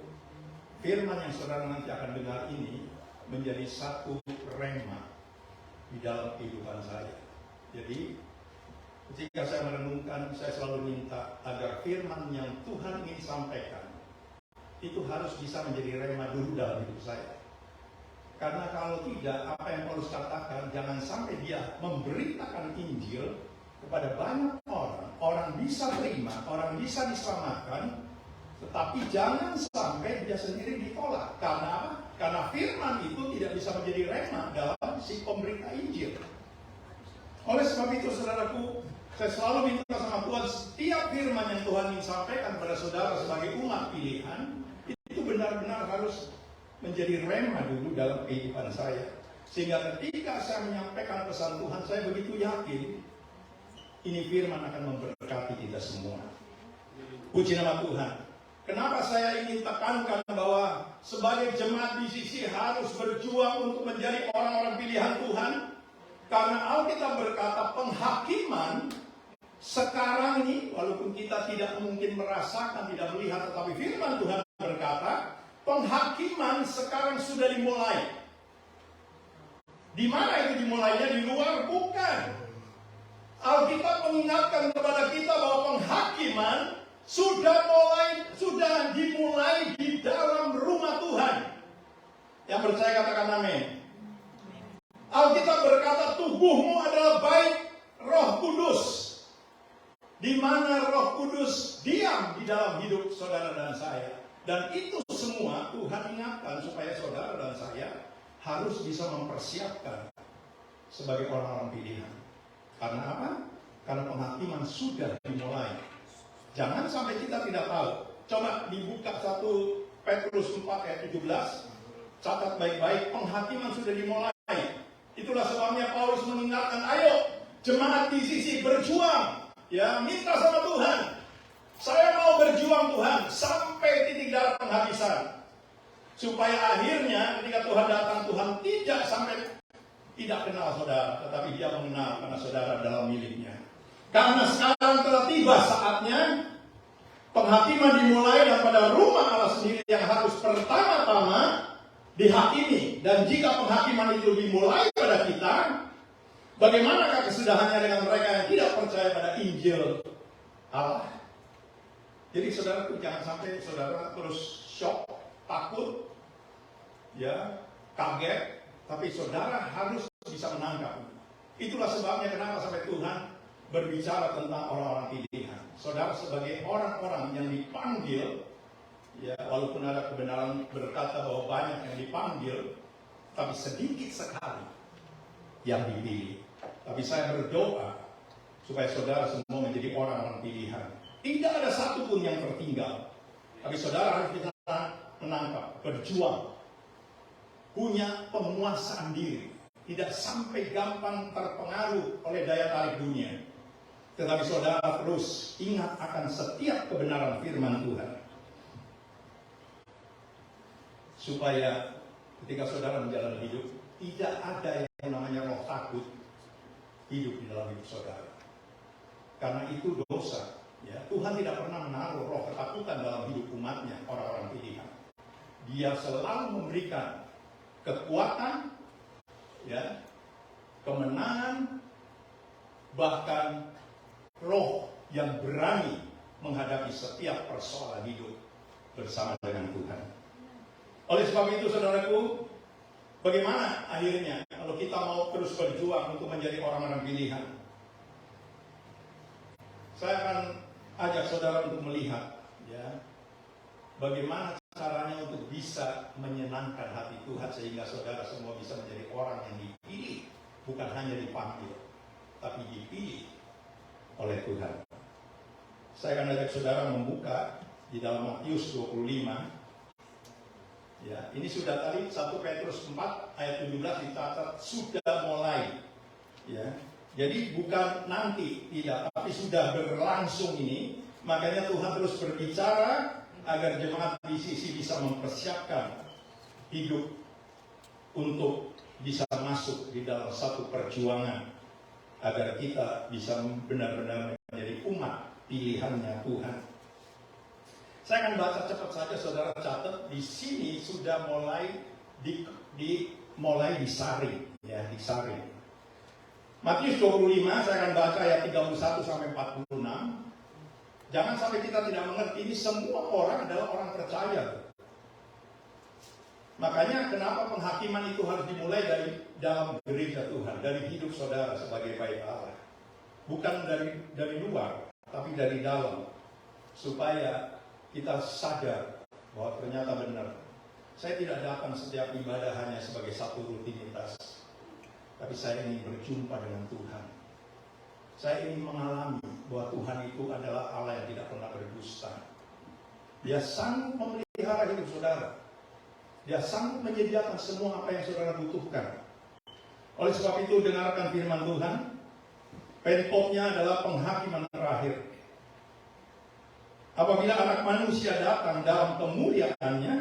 firman yang saudara nanti akan dengar ini menjadi satu rema di dalam kehidupan saya. Jadi, ketika saya merenungkan, saya selalu minta agar firman yang Tuhan ingin sampaikan itu harus bisa menjadi rema dulu dalam hidup saya. Karena kalau tidak, apa yang Paulus katakan, jangan sampai dia memberitakan Injil kepada banyak orang. Orang bisa terima, orang bisa diselamatkan, tetapi jangan sampai dia sendiri ditolak. Karena apa? Karena firman itu tidak bisa menjadi rema dalam si pemberita Injil. Oleh sebab itu, saudaraku, saya selalu minta sama Tuhan, setiap firman yang Tuhan ingin sampaikan kepada saudara sebagai umat pilihan, itu benar-benar harus menjadi rema dulu dalam kehidupan saya. Sehingga ketika saya menyampaikan pesan Tuhan, saya begitu yakin, ini firman akan memberkati kita semua. Puji nama Tuhan. Kenapa saya ingin tekankan bahwa sebagai jemaat di sisi harus berjuang untuk menjadi orang-orang pilihan Tuhan? Karena Alkitab berkata penghakiman sekarang ini, walaupun kita tidak mungkin merasakan, tidak melihat, tetapi firman Tuhan berkata, penghakiman sekarang sudah dimulai. Di mana itu dimulainya? Di luar? Bukan. Alkitab mengingatkan kepada kita bahwa penghakiman sudah dimulai di dalam rumah Tuhan. Yang percaya katakan amin. Alkitab berkata tubuhmu adalah bait Roh Kudus, di mana Roh Kudus diam di dalam hidup saudara dan saya. Dan itu semua Tuhan ingatkan supaya saudara dan saya harus bisa mempersiapkan sebagai orang-orang pilihan. Karena apa? Karena penghakiman sudah dimulai. Jangan sampai kita tidak tahu. Coba dibuka 1 Petrus 4 ayat 17. Catat baik-baik, penghakiman sudah dimulai. Itulah sebabnya Paulus mengingatkan, ayo jemaat di sisi berjuang. Ya, minta sama Tuhan. Saya mau berjuang Tuhan sampai titik darah penghabisan. Supaya akhirnya ketika Tuhan datang, Tuhan tidak kenal saudara, tetapi dia mengenal karena saudara dalam miliknya. Karena sekarang telah tiba saatnya penghakiman dimulai, dan pada rumah Allah sendiri yang harus pertama-tama dihakimi. Dan jika penghakiman itu dimulai pada kita, bagaimanakah kesudahannya dengan mereka yang tidak percaya pada Injil Allah? Jadi saudara, jangan sampai saudara terus shock, takut, ya, kaget, tapi saudara harus bisa menangkap. Itulah sebabnya kenapa sampai Tuhan berbicara tentang orang-orang pilihan. Saudara sebagai orang-orang yang dipanggil, ya, walaupun ada kebenaran berkata bahwa banyak yang dipanggil, tapi sedikit sekali yang dipilih. Tapi saya berdoa supaya saudara semua menjadi orang-orang pilihan. Tidak ada satupun yang tertinggal. Tapi saudara harus bisa menangkap, berjuang, punya penguasaan diri, tidak sampai gampang terpengaruh oleh daya tarik dunia. Tetapi saudara terus ingat akan setiap kebenaran firman Tuhan. Supaya ketika saudara menjalani hidup, tidak ada yang namanya roh takut hidup di dalam hidup saudara. Karena itu dosa. Ya, Tuhan tidak pernah menaruh roh ketakutan dalam hidup umatnya, orang-orang pilihan. Dia selalu memberikan kekuatan, ya, kemenangan, bahkan roh yang berani menghadapi setiap persoalan hidup bersama dengan Tuhan. Oleh sebab itu saudaraku, bagaimana akhirnya kalau kita mau terus berjuang untuk menjadi orang-orang pilihan? Saya akan ajak saudara untuk melihat, ya, bagaimana caranya untuk bisa menyenangkan hati Tuhan sehingga saudara semua bisa menjadi orang yang dipilih, bukan hanya dipanggil, tapi dipilih oleh Tuhan. Saya akan ajak saudara membuka di dalam Matius 25. Ya, ini sudah tadi 1 Petrus 4 ayat 17 dicatat sudah mulai. Ya. Jadi bukan nanti, tidak, tapi sudah berlangsung ini. Makanya Tuhan terus berbicara agar jemaat di sisi bisa mempersiapkan hidup untuk bisa masuk di dalam satu perjuangan agar kita bisa benar-benar menjadi umat pilihannya Tuhan. Saya akan baca cepat saja, saudara catat. Di sini sudah mulai mulai disaring, ya, disaring. Matius 25, saya akan baca ayat 31 sampai 46. Jangan sampai kita tidak mengerti, ini semua orang adalah orang percaya. Makanya kenapa penghakiman itu harus dimulai dari dalam gereja Tuhan, dari hidup saudara sebagai bait Allah. Bukan dari luar, tapi dari dalam. Supaya kita sadar bahwa ternyata benar. Saya tidak datang setiap ibadah hanya sebagai satu rutinitas. Tapi saya ingin berjumpa dengan Tuhan. Saya ingin mengalami bahwa Tuhan itu adalah Allah yang tidak pernah berdusta. Dia sanggup memelihara hidup saudara. Dia sanggup menyediakan semua apa yang saudara butuhkan. Oleh sebab itu dengarkan firman Tuhan. Pokoknya adalah penghakiman terakhir. Apabila anak manusia datang dalam kemuliaannya,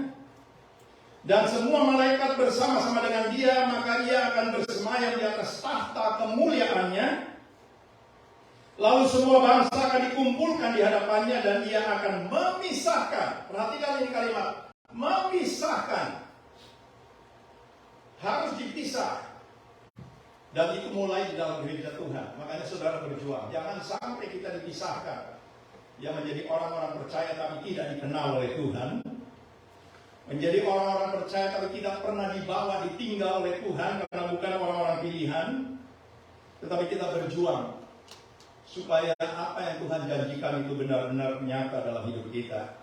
dan semua malaikat bersama-sama dengan dia, maka ia akan bersemayam di atas tahta kemuliaannya. Lalu semua bangsa akan dikumpulkan di hadapannya dan ia akan memisahkan. Perhatikan ini kalimat, memisahkan. Harus dipisah. Dan itu mulai di dalam gereja Tuhan. Makanya saudara berjuang. Jangan sampai kita dipisahkan. Yang menjadi orang-orang percaya tapi tidak dikenal oleh Tuhan. Menjadi orang-orang percaya tapi tidak pernah dibawa, ditinggal oleh Tuhan karena bukan orang-orang pilihan. Tetapi kita berjuang supaya apa yang Tuhan janjikan itu benar-benar nyata dalam hidup kita.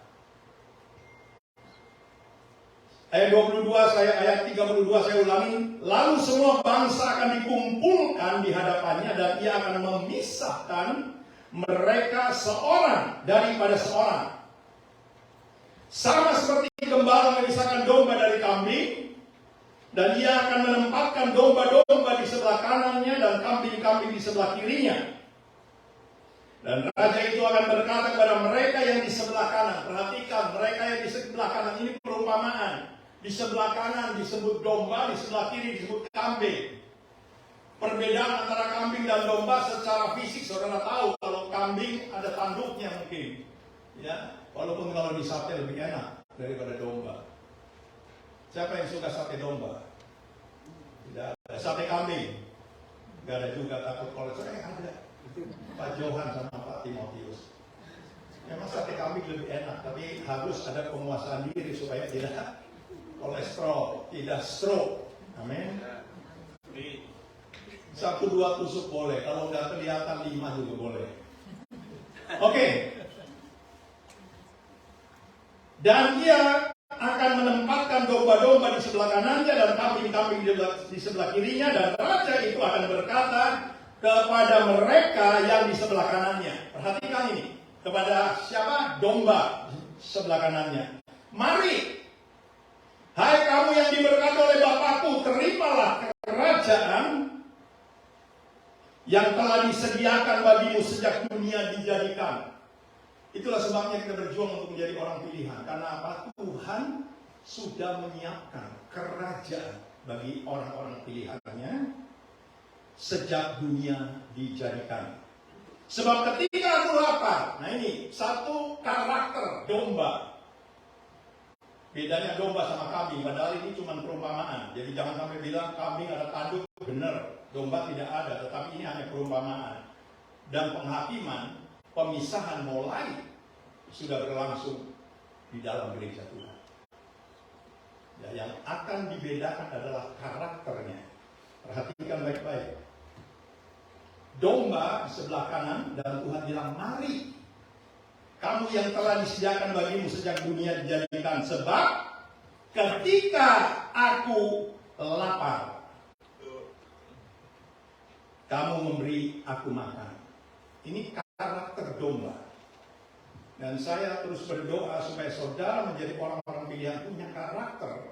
Ayat 32 saya ulangi. Lalu semua bangsa akan dikumpulkan di hadapannya dan ia akan memisahkan mereka seorang daripada seorang. Sama seperti gembala memisahkan domba dari kambing, dan ia akan menempatkan domba-domba di sebelah kanannya dan kambing-kambing di sebelah kirinya. Dan raja itu akan berkata kepada mereka yang di sebelah kanan. Perhatikan, mereka yang di sebelah kanan ini perumpamaan. Di sebelah kanan disebut domba, di sebelah kiri disebut kambing. Perbedaan antara kambing dan domba secara fisik, saudara tahu kalau kambing ada tanduknya mungkin, ya. Walaupun kalau di sate lebih enak daripada domba. Siapa yang suka sate domba? Tidak ada. Sate kambing? Tidak ada juga, takut kolesterol. Ada. Pak Johan sama Pak Timotius. Memang sate kambing lebih enak, tapi harus ada penguasaan diri supaya tidak kolesterol, tidak stroke. Amin. 1-2 tusuk boleh, kalau nggak kelihatan 5 juga boleh. Oke. Dan ia akan menempatkan domba-domba di sebelah kanannya dan kambing-kambing di sebelah kirinya, dan raja itu akan berkata kepada mereka yang di sebelah kanannya. Perhatikan ini, kepada siapa? Domba sebelah kanannya. Mari, hai kamu yang diberkati oleh Bapakku, terimalah kerajaan yang telah disediakan bagimu sejak dunia dijadikan. Itulah sebabnya kita berjuang untuk menjadi orang pilihan. Karena apa? Tuhan sudah menyiapkan kerajaan bagi orang-orang pilihannya sejak dunia dijadikan. Sebab ketika aku lapar, nah ini satu karakter domba. Bedanya domba sama kambing, padahal ini cuma perumpamaan. Jadi jangan sampai bilang kambing ada tanduk, benar. Domba tidak ada, tetapi ini hanya perumpamaan. Dan penghakiman, pemisahan mulai sudah berlangsung di dalam gereja Tuhan. Ya, yang akan dibedakan adalah karakternya. Perhatikan baik-baik. Domba di sebelah kanan dan Tuhan bilang, mari kamu yang telah disediakan bagimu sejak dunia dijadikan, sebab ketika aku lapar, kamu memberi aku makan. Ini karakter domba. Dan saya terus berdoa supaya saudara menjadi orang-orang pilihan punya karakter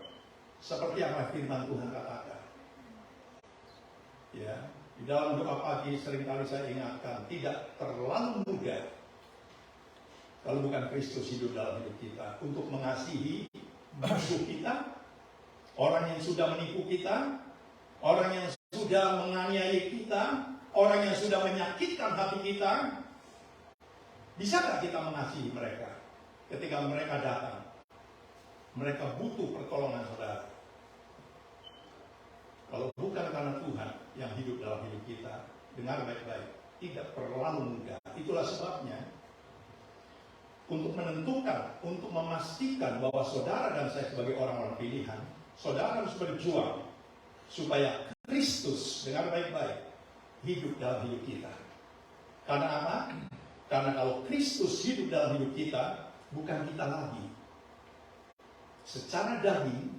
seperti apa firman Tuhan katakan. Ya, di dalam doa pagi seringkali saya ingatkan, tidak terlalu mudah kalau bukan Kristus hidup dalam hidup kita untuk mengasihi musuh kita, orang yang sudah menipu kita, orang yang sudah menganiaya kita, orang yang sudah menyakitkan hati kita. Bisakah kita mengasihi mereka ketika mereka datang? Mereka butuh pertolongan saudara. Kalau bukan karena Tuhan yang hidup dalam hidup kita, dengar baik-baik, tidak terlalu mudah. Itulah sebabnya untuk menentukan, untuk memastikan bahwa saudara dan saya sebagai orang-orang pilihan, saudara harus berjuang supaya Kristus, dengar baik-baik, hidup dalam hidup kita. Karena apa? Karena kalau Kristus hidup dalam hidup kita, bukan kita lagi. Secara daging,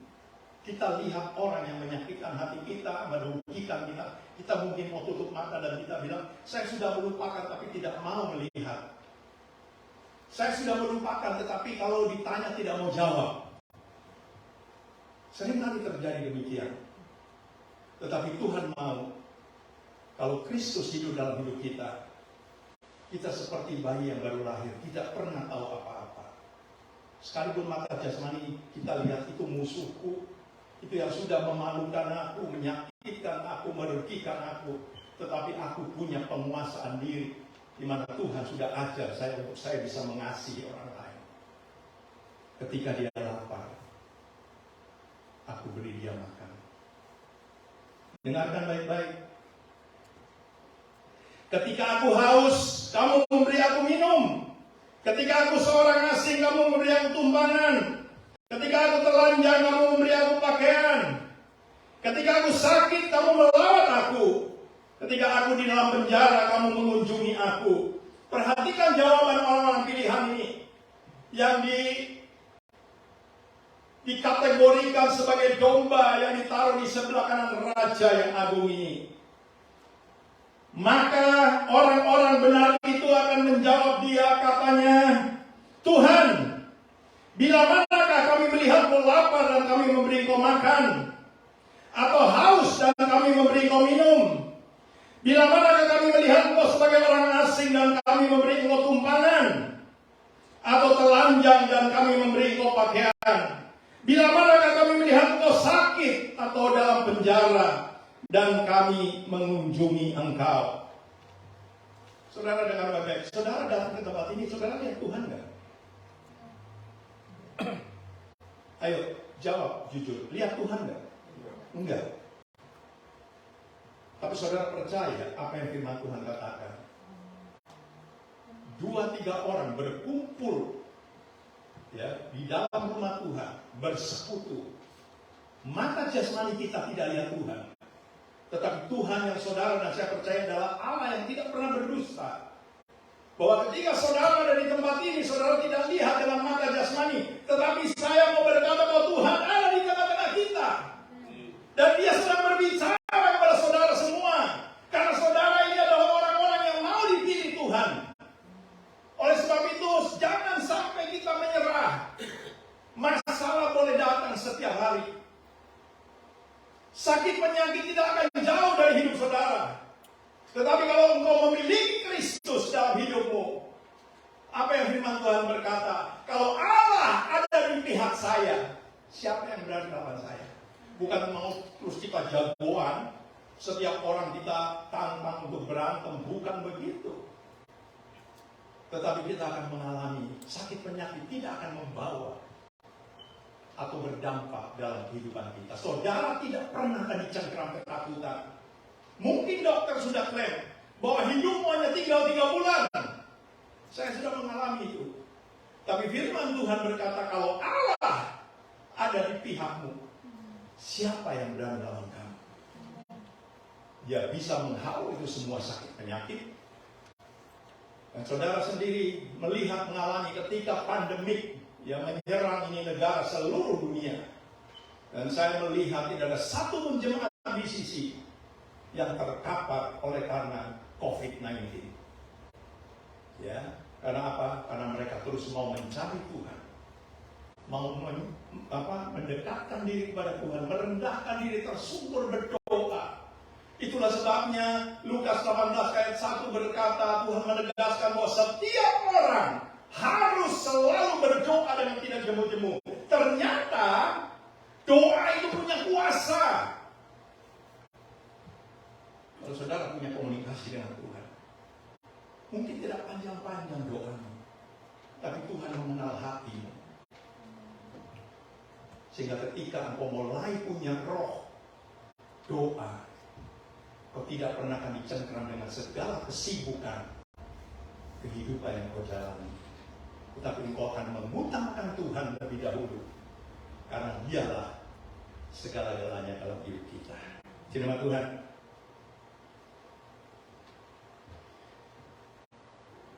kita lihat orang yang menyakitkan hati kita, merugikan kita. Kita mungkin mau tutup mata dan kita bilang, saya sudah melupakan tapi tidak mau melihat. Saya sudah melupakan tetapi kalau ditanya tidak mau jawab. Seringkali terjadi demikian. Tetapi Tuhan mau, kalau Kristus hidup dalam hidup kita, kita seperti bayi yang baru lahir, tidak pernah tahu apa-apa. Sekalipun mata jasmani kita lihat itu musuhku, itu yang sudah memalukan aku, menyakitkan aku, merugikan aku. Tetapi aku punya penguasaan diri, di mana Tuhan sudah ajar saya untuk saya bisa mengasihi orang lain. Ketika dia lapar, aku beri dia makan. Dengarkan baik-baik. Ketika aku haus, kamu memberi aku minum. Ketika aku seorang asing, kamu memberi aku tumpangan. Ketika aku telanjang, kamu memberi aku pakaian. Ketika aku sakit, kamu melawat aku. Ketika aku di dalam penjara, kamu mengunjungi aku. Perhatikan jawaban orang-orang pilihan ini. Yang dikategorikan sebagai domba yang ditaruh di sebelah kanan Raja yang agung ini. Maka orang-orang benar itu akan menjawab dia, katanya, Tuhan, bila manakah kami melihat kau lapar dan kami memberi kau makan, atau haus dan kami memberi kau minum? Bila manakah kami melihat kau sebagai orang asing dan kami memberi kau tumpangan, atau telanjang dan kami memberi kau pakaian? Bila manakah kami melihat kau sakit atau dalam penjara dan kami mengunjungi engkau? Saudara dengar baik-baik. Saudara datang ke tempat ini, saudara lihat Tuhan nggak? Ayo, jawab jujur. Lihat Tuhan nggak? Enggak. Tapi saudara percaya apa yang firman Tuhan katakan? 2-3 orang berkumpul ya di dalam rumah Tuhan, bersekutu. Maka jasmani kita tidak lihat Tuhan. Tetapi Tuhan yang saudara dan saya percaya adalah Allah yang tidak pernah berdusta. Bahwa ketika saudara ada di tempat ini, saudara tidak lihat dengan mata jasmani. Tetapi saya mau berkata bahwa Tuhan ada di tengah-tengah kita. Dan Dia sedang berbicara kepada saudara semua. Karena saudara ini adalah orang-orang yang mau dipilih Tuhan. Oleh sebab itu, jangan sampai kita menyerah. Masalah boleh datang setiap hari. Sakit penyakit tidak akan jauh dari hidup saudara. Tetapi kalau engkau memiliki Kristus dalam hidupmu, apa yang firman Tuhan berkata? Kalau Allah ada di pihak saya, siapa yang berani melawan saya? Bukan mau terus kita jagoan, setiap orang kita tantang untuk berantem, bukan begitu. Tetapi kita akan mengalami sakit penyakit tidak akan membawa atau berdampak dalam kehidupan kita. Saudara tidak pernah akan dicengkram ketakutan. Mungkin dokter sudah klaim bahwa hidupmu hanya tinggal 3 bulan. Saya sudah mengalami itu. Tapi firman Tuhan berkata, kalau Allah ada di pihakmu, siapa yang berani melawan kamu? Dia bisa menghalau itu semua sakit penyakit. Dan saudara sendiri melihat mengalami ketika pandemik yang menyerang ini negara seluruh dunia. Dan saya melihat tidak ada satu pun jemaat di sisi yang terkapar oleh karena COVID-19. Ya, karena apa? Karena mereka terus mau mencari Tuhan. Mau mendekatkan diri kepada Tuhan, merendahkan diri, tersungkur berdoa. Itulah sebabnya Lukas 18 ayat 1 berkata, Tuhan menegaskan bahwa setiap orang harus selalu berdoa dengan tidak jemu-jemu. Ternyata doa itu punya kuasa. Kalau saudara punya komunikasi dengan Tuhan, mungkin tidak panjang-panjang doamu, tapi Tuhan mengenal hatimu. Sehingga ketika engkau mulai punya roh doa, kau tidak pernah akan dicengkram dengan segala kesibukan kehidupan yang kau jalani. Tetapi engkau akan mengutamakan Tuhan lebih dahulu. Karena Dialah segala-galanya dalam hidup kita. Firman Tuhan.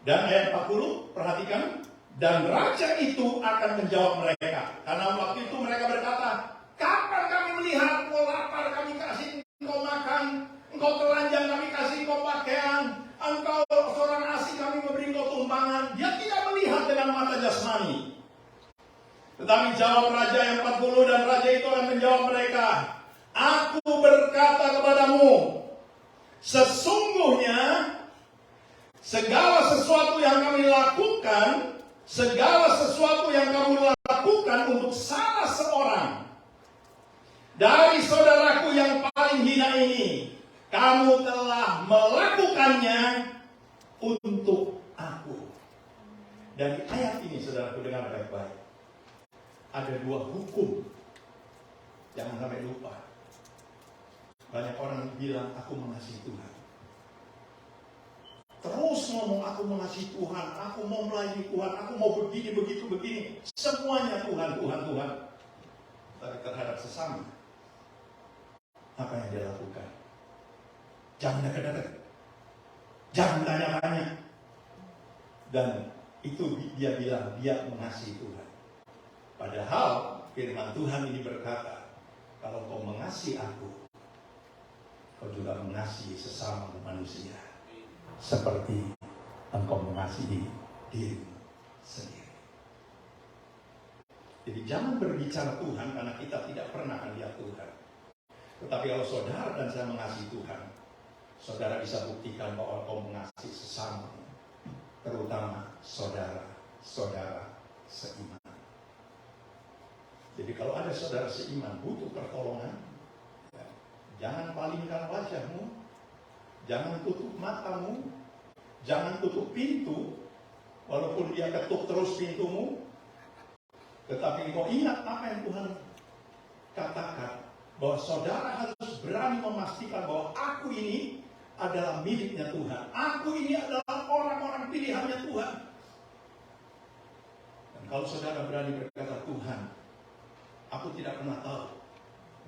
Dan ayat 40, perhatikan. Dan raja itu akan menjawab mereka. Karena waktu itu mereka berkata, kapan kami melihat engkau lapar, kami kasih engkau makan. Engkau telanjang, kami kasih engkau pakaian. Engkau seorang asing, kami memberi engkau tumpangan. Dia tidak melihat dengan mata jasmani. Tetapi jawab raja yang 40, dan raja itu akan menjawab mereka, aku berkata kepadamu, sesungguhnya segala sesuatu yang kami lakukan, segala sesuatu yang kamu lakukan untuk salah seorang dari saudaraku yang paling hina ini, kamu telah melakukannya untuk aku. Dari ayat ini, saudaraku, dengar baik-baik. Ada 2 hukum. Jangan sampai lupa. Banyak orang bilang, aku mengasihi Tuhan. Terus ngomong, aku mengasihi Tuhan, aku mau melayani Tuhan, aku mau begini, begitu, begini. Semuanya Tuhan, Tuhan, Tuhan. Tapi terhadap sesama, apa yang dia lakukan? Jangan dekat-dekat. Jangan tanya-tanya. Dan itu dia bilang, dia mengasihi Tuhan. Padahal firman Tuhan ini berkata, kalau kau mengasihi aku, kau juga mengasihi sesama manusia seperti engkau mengasihi dirimu sendiri. Jadi jangan berbicara Tuhan karena kita tidak pernah melihat Tuhan. Tetapi kalau saudara dan saya mengasihi Tuhan, saudara bisa buktikan bahwa kau mengasihi sesama, terutama saudara-saudara seiman. Jadi kalau ada saudara seiman butuh pertolongan, ya, jangan palingkan wajahmu, jangan tutup matamu, jangan tutup pintu, walaupun dia ketuk terus pintumu. Tetapi kau ingat apa yang Tuhan katakan, bahwa saudara harus berani memastikan bahwa aku ini adalah miliknya Tuhan. Aku ini adalah orang-orang pilihannya Tuhan. Dan kalau saudara berani berkata, Tuhan, aku tidak pernah tahu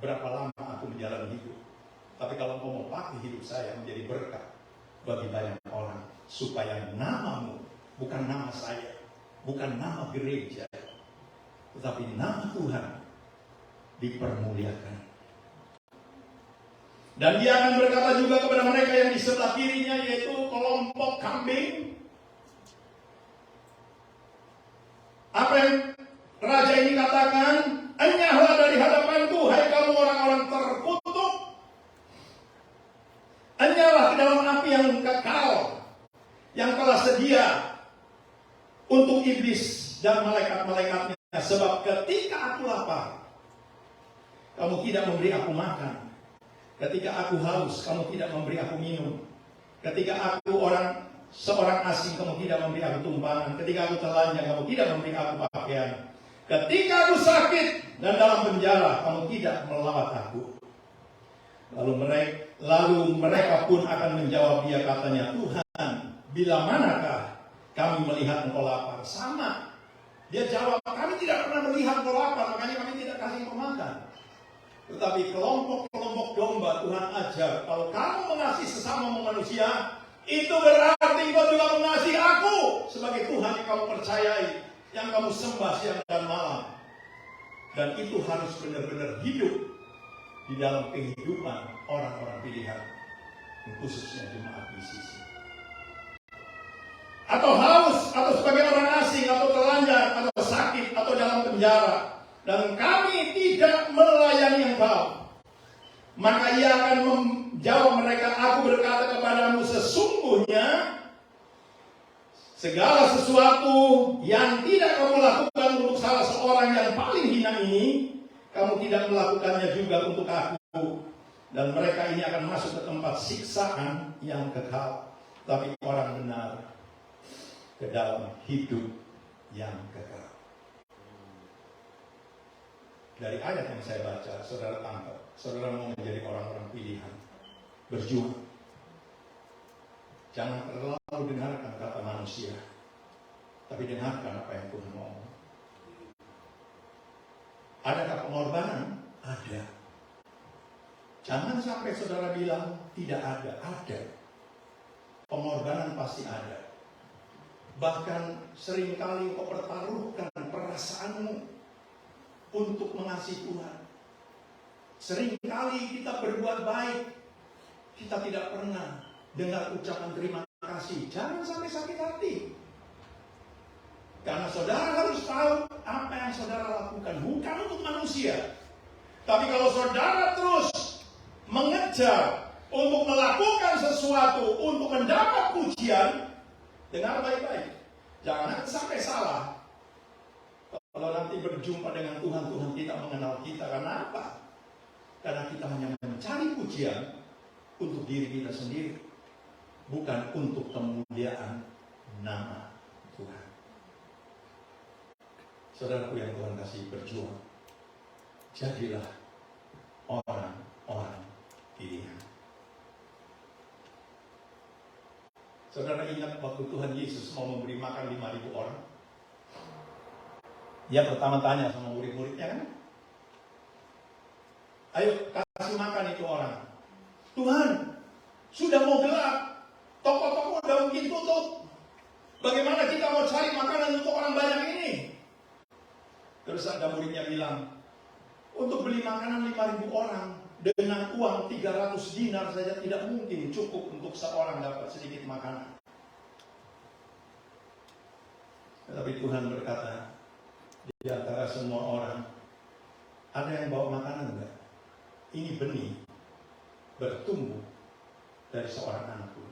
berapa lama aku menjalani hidup. Tapi kalau kau mau pakai hidup saya menjadi berkat bagi banyak orang, supaya namamu, bukan nama saya, bukan nama gereja, tetapi nama Tuhan dipermuliakan. Dan dia akan berkata juga kepada mereka yang di sebelah kirinya, yaitu kelompok kambing. Apa yang raja ini katakan? Enyahlah dari hadapanku, hai kamu orang-orang terkutuk. Enyahlah ke dalam api yang kekal, yang telah sedia untuk iblis dan malaikat-malaikatnya. Sebab ketika aku lapar, kamu tidak memberi aku makan. Ketika aku haus, kamu tidak memberi aku minum. Ketika aku seorang asing, kamu tidak memberi aku tumpangan. Ketika aku telanjang, kamu tidak memberi aku pakaian. Ketika aku sakit dan dalam penjara, kamu tidak melawat aku. Lalu mereka pun akan menjawab dia, katanya, Tuhan, bila manakah kami melihat engkau lapar? Sama. Dia jawab, kami tidak pernah melihat engkau lapar, makanya kami tidak kasih engkau makan. Tetapi kelompok-kelompok domba Tuhan ajar, kalau kamu mengasihi sesama manusia, itu berarti kau juga mengasihi aku sebagai Tuhan yang kamu percayai, yang kamu sembah siang dan malam. Dan itu harus benar-benar hidup di dalam kehidupan orang-orang pilihan, khususnya jemaat PCC. Atau haus, atau sebagai orang asing, atau telanjang, atau sakit, atau dalam penjara, dan kami tidak melayani engkau, maka ia akan menjawab mereka, aku berkata kepadamu, sesungguhnya segala sesuatu yang tidak kamu lakukan untuk salah seorang yang paling hina ini, kamu tidak melakukannya juga untuk aku. Dan mereka ini akan masuk ke tempat siksaan yang kekal, tapi orang benar ke dalam hidup yang kekal. Dari ayat yang saya baca, saudara tangkap, saudara mau menjadi orang-orang pilihan, berjuang. Jangan terlalu dengarkan kata manusia, tapi dengarkan apa yang Tuhan mau. Adakah pengorbanan? Ada. Jangan sampai saudara bilang tidak ada. Ada. Pengorbanan pasti ada. Bahkan seringkali kau pertaruhkan perasaanmu untuk mengasihi Tuhan. Seringkali kita berbuat baik, kita tidak pernah dengar ucapan terima kasih. Jangan sampai sakit hati. Karena saudara harus tahu apa yang saudara lakukan, bukan untuk manusia. Tapi kalau saudara terus mengejar untuk melakukan sesuatu untuk mendapat pujian, dengar baik-baik. Jangan sampai salah. Kalau nanti berjumpa dengan Tuhan, Tuhan tidak mengenal kita. Karena apa? Karena kita hanya mencari pujian untuk diri kita sendiri, bukan untuk kemuliaan nama Tuhan. Saudaraku yang Tuhan kasih, berjuang. Jadilah orang-orang pilihan. Saudara ingat waktu Tuhan Yesus mau memberi makan 5.000 orang? Dia pertama tanya sama murid-muridnya kan? Ayo kasih makan itu orang. Tuhan, sudah mau gelap. Toko-toko udah mungkin tutup. Bagaimana kita mau cari makanan untuk orang banyak ini? bersabda muridnya bilang, untuk beli makanan 5.000 orang dengan uang 300 dinar saja tidak mungkin cukup untuk seorang dapat sedikit makanan. Tetapi Tuhan berkata, di antara semua orang, ada yang bawa makanan enggak? Ini benih bertumbuh dari seorang anakku.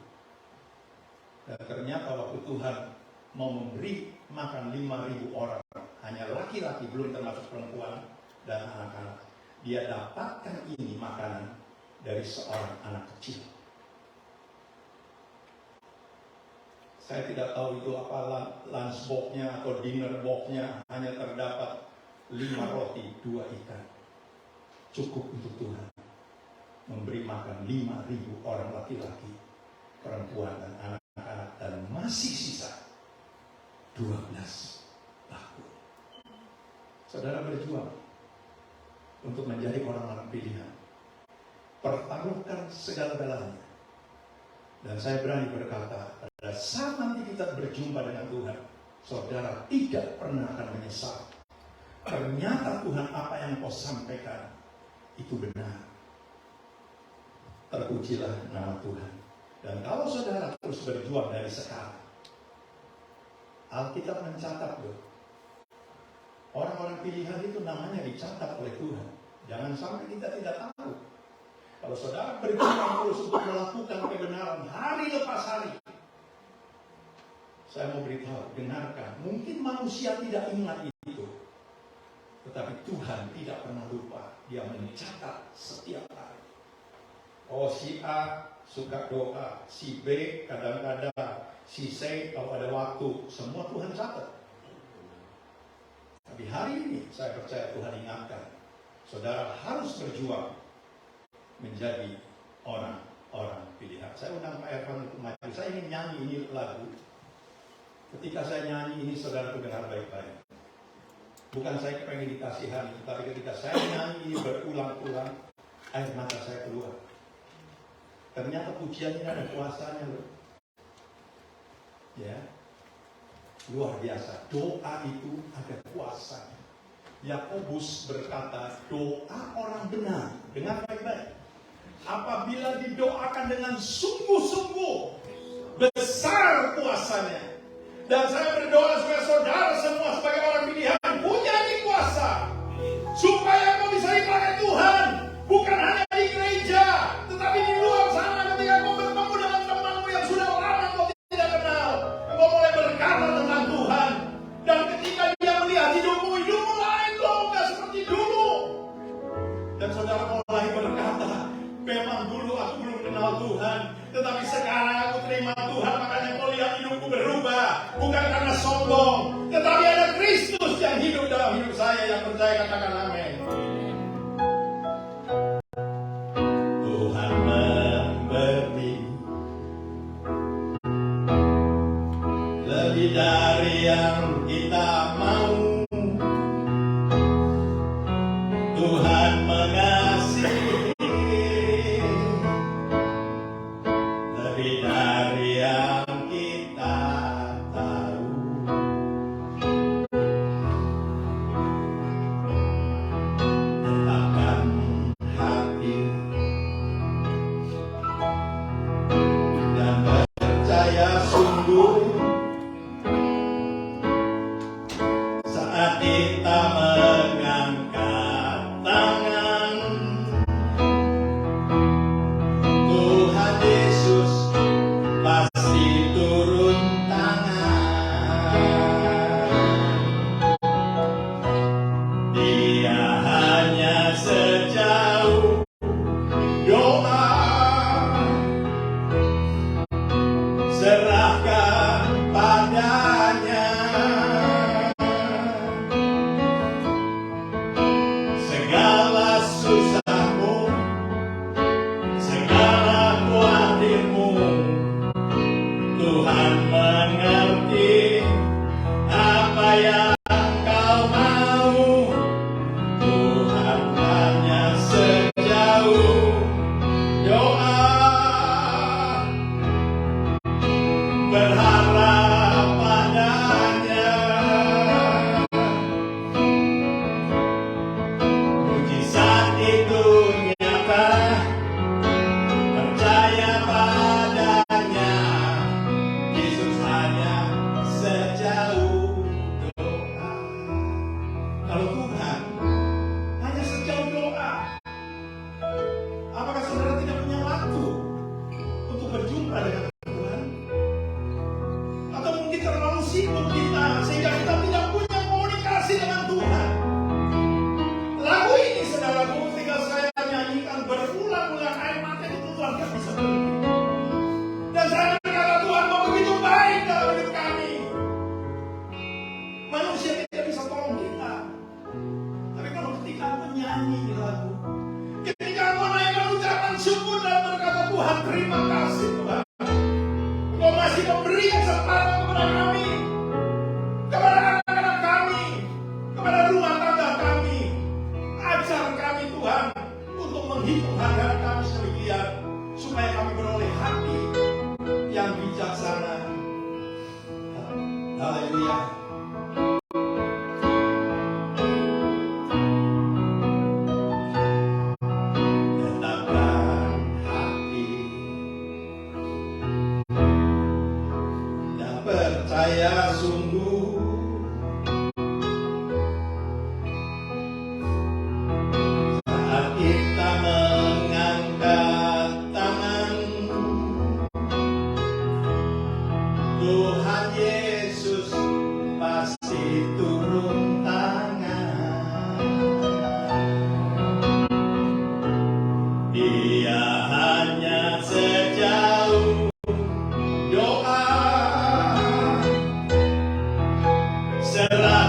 Dan ternyata waktu Tuhan mau memberi makan 5.000 orang, hanya laki-laki, belum termasuk perempuan dan anak-anak, dia dapatkan ini makanan dari seorang anak kecil. Saya tidak tahu itu apa lunch box-nya atau dinner box-nya, hanya terdapat 5 roti, 2 ikan. Cukup untuk Tuhan memberi makan 5.000 orang laki-laki, perempuan dan anak-anak, dan masih sisa 12 bakul. Saudara berjuang untuk menjadi orang-orang pilihan. Pertaruhkan segala-galanya. Dan saya berani berkata, pada saat nanti kita berjumpa dengan Tuhan, saudara tidak pernah akan menyesal. Ternyata Tuhan, apa yang kau sampaikan itu benar. Terpujilah nama Tuhan. Dan kalau saudara terus berjuang dari sekarang, Alkitab mencatat loh, orang-orang pilihan itu namanya dicatat oleh Tuhan. Jangan sampai kita tidak tahu. Kalau saudara berjuang terus untuk melakukan kebenaran hari lepas hari, saya mau beritahu, dengarkan. Mungkin manusia tidak ingat itu, tetapi Tuhan tidak pernah lupa. Dia mencatat setiap hari. Oh, si A suka doa, si B kadang-kadang, si C kalau ada waktu, semua Tuhan catat. Tapi hari ini saya percaya Tuhan ingatkan, saudara harus berjuang menjadi orang-orang pilihan. Saya undang Pak Ervan untuk maju. Saya ingin nyanyi ini lagu. Ketika saya nyanyi ini, saudara dengar baik-baik. Bukan saya pengen dikasihani, tapi ketika saya nyanyi ini berulang-ulang, air mata saya keluar. Ternyata pujian ini ada kuasanya loh. Ya, luar biasa. Doa itu ada kuasanya. Yakobus berkata, doa orang benar. Dengar baik-baik. Apabila didoakan dengan sungguh-sungguh, besar kuasanya. Dan saya berdoa supaya saudara semua sebagai orang pilihan punya di kuasa, supaya kau bisa dipakai Tuhan, bukan hanya di gereja, tetapi di luar sana ketika kau bertemu dengan temanmu yang sudah lama kau tidak kenal, kau mulai berkata tentang Tuhan. Dan ketika dia melihat hidupmu lain loh, gak seperti dulu. Dan saudara mulai berkata, memang dulu aku belum kenal Tuhan, tetapi sekarang aku terima Tuhan, makanya kau lihat hidupku berubah. Bukan karena sombong, tetapi ada Kristus yang hidup dalam hidup saya. Yang percaya katakan amin. Tuhan memberi lebih dari yang kita mau. Tuhan mengasihi lebih dari yang kita tahu. Tetapkan hati dan percaya sungguh saat kita mengangkat tangan. Tuhan Yesus pasti turun tangan. Dia hanya sejauh doa. Serahkan padanya.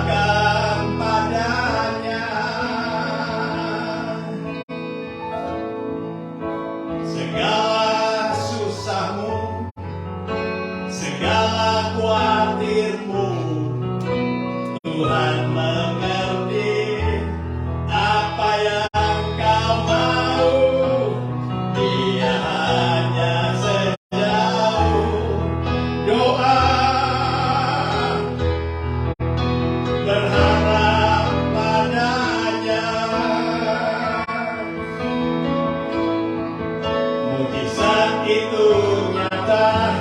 serahkan padanya segala susahmu, segala khawatirmu. Tuhan mengerti apa yang kau mau. Dia hanya sejauh doa, berharap padanya. Mujizat itu nyata,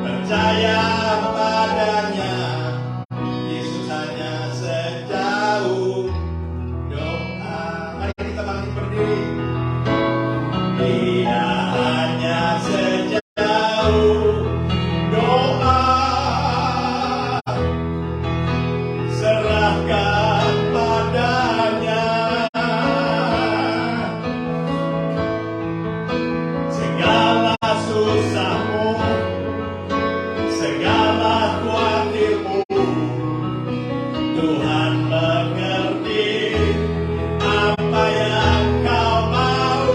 percaya padanya. Yesus hanya sejauh doa. Mari kita bangkit berdiri. Dia hanya sejauh doa, serahkan padanya segala susahmu, segala khawatirmu. Tuhan mengerti apa yang kau mau.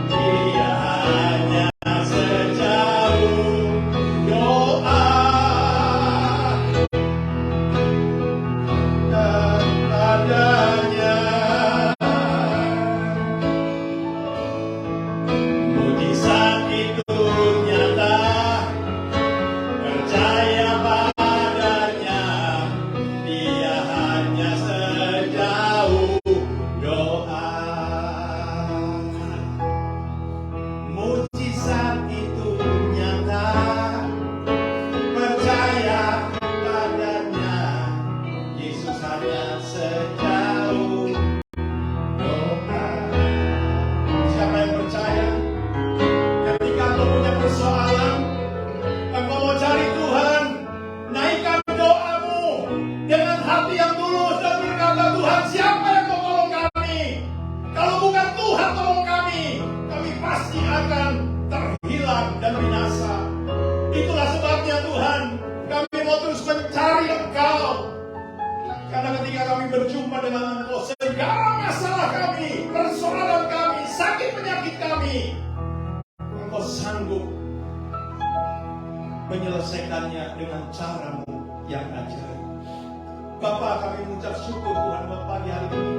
Dia hanya sejauh doa dan padanya. Mujizat itu nyata, percaya padanya. Dia hanya sejauh doa. Mujizat itu nyata, percaya padanya. Yesus hanya sejauh doa. Siapa yang percaya? Ketika engkau punya persoalan, engkau mau cari Tuhan, naikkan doamu dengan hati yang tulus dan berkata, Tuhan, siapa yang mau tolong kami? Kalau bukan Tuhan tolong kami pasti akan terhilang dan binasa. Itulah sebabnya Tuhan, kami mau terus mencari Engkau. Karena ketika kami berjumpa dengan Engkau, segala masalah kami, persoalan kami, sakit penyakit kami, Engkau sanggup menyelesaikannya dengan caramu yang ajaib. Bapa, kami mengucap syukur Tuhan buat pagi hari ini.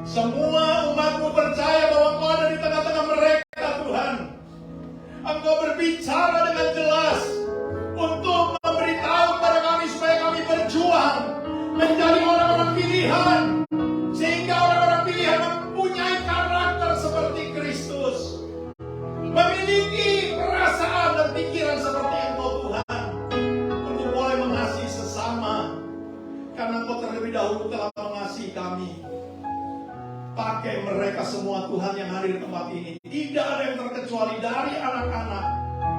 Semua umat-Mu percaya bahwa Engkau ada di tengah-tengah mereka, Tuhan. Engkau berbicara dengan jelas untuk memberitahu kepada kami supaya kami berjuang menjadi orang-orang pilihan, sehingga orang-orang pilihan mempunyai karakter seperti Kristus, memiliki perasaan dan pikiran seperti Engkau, Tuhan, untuk boleh mengasihi sesama, karena Engkau terlebih dahulu telah mengasihi kami. Pakai mereka semua, Tuhan, yang hadir di tempat ini. Tidak ada yang terkecuali, dari anak-anak,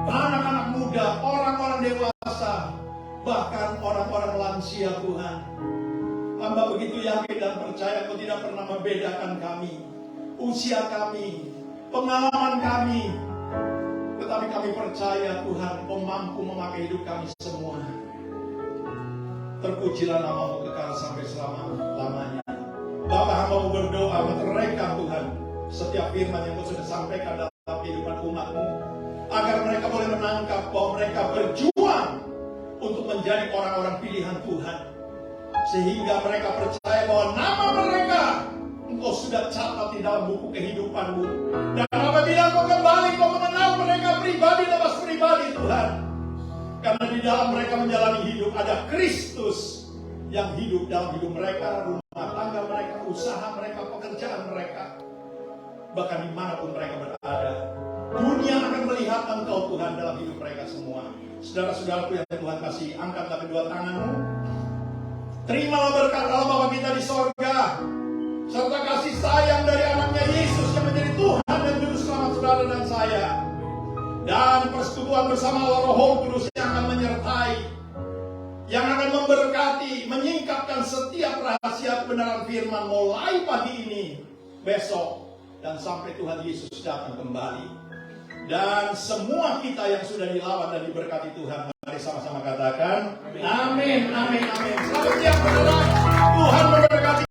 anak-anak muda, orang-orang dewasa, bahkan orang-orang lansia, Tuhan. Hamba begitu yakin dan percaya Kau tidak pernah membedakan kami, usia kami, pengalaman kami. Tetapi kami percaya, Tuhan, Kau mampu memakai hidup kami semua. Terpujilah nama-Mu kekal sampai selama-lamanya. Bapak, hamba berdoa meteraikan, Tuhan, setiap firman yang Kau sudah sampaikan dalam kehidupan umat-Mu, agar mereka boleh menangkap bahwa mereka berjuang untuk menjadi orang-orang pilihan Tuhan, sehingga mereka percaya bahwa nama mereka Engkau sudah catat di dalam buku kehidupan-Mu. Dan apabila Kau kembali, Kau mengenal mereka pribadi lepas pribadi, Tuhan, karena di dalam mereka menjalani hidup ada Kristus yang hidup dalam hidup mereka, rumah tangga mereka, usaha mereka, pekerjaan mereka, bahkan dimanapun mereka berada. Dunia akan melihat Engkau, Tuhan, dalam hidup mereka semua. Saudara-saudaraku yang Tuhan kasih, angkatlah kedua tanganmu. Terimalah berkat Allah Bapa kita di sorga, serta kasih sayang dari anaknya Yesus yang menjadi Tuhan dan Juru Selamat saudara dan saya, dan persekutuan bersama Allah Roh Kudus yang akan menyertai, yang akan memberkati, menyingkapkan setiap rahasia kebenaran firman mulai pagi ini, besok, dan sampai Tuhan Yesus datang kembali. Dan semua kita yang sudah dilawan dan diberkati Tuhan, mari sama-sama kata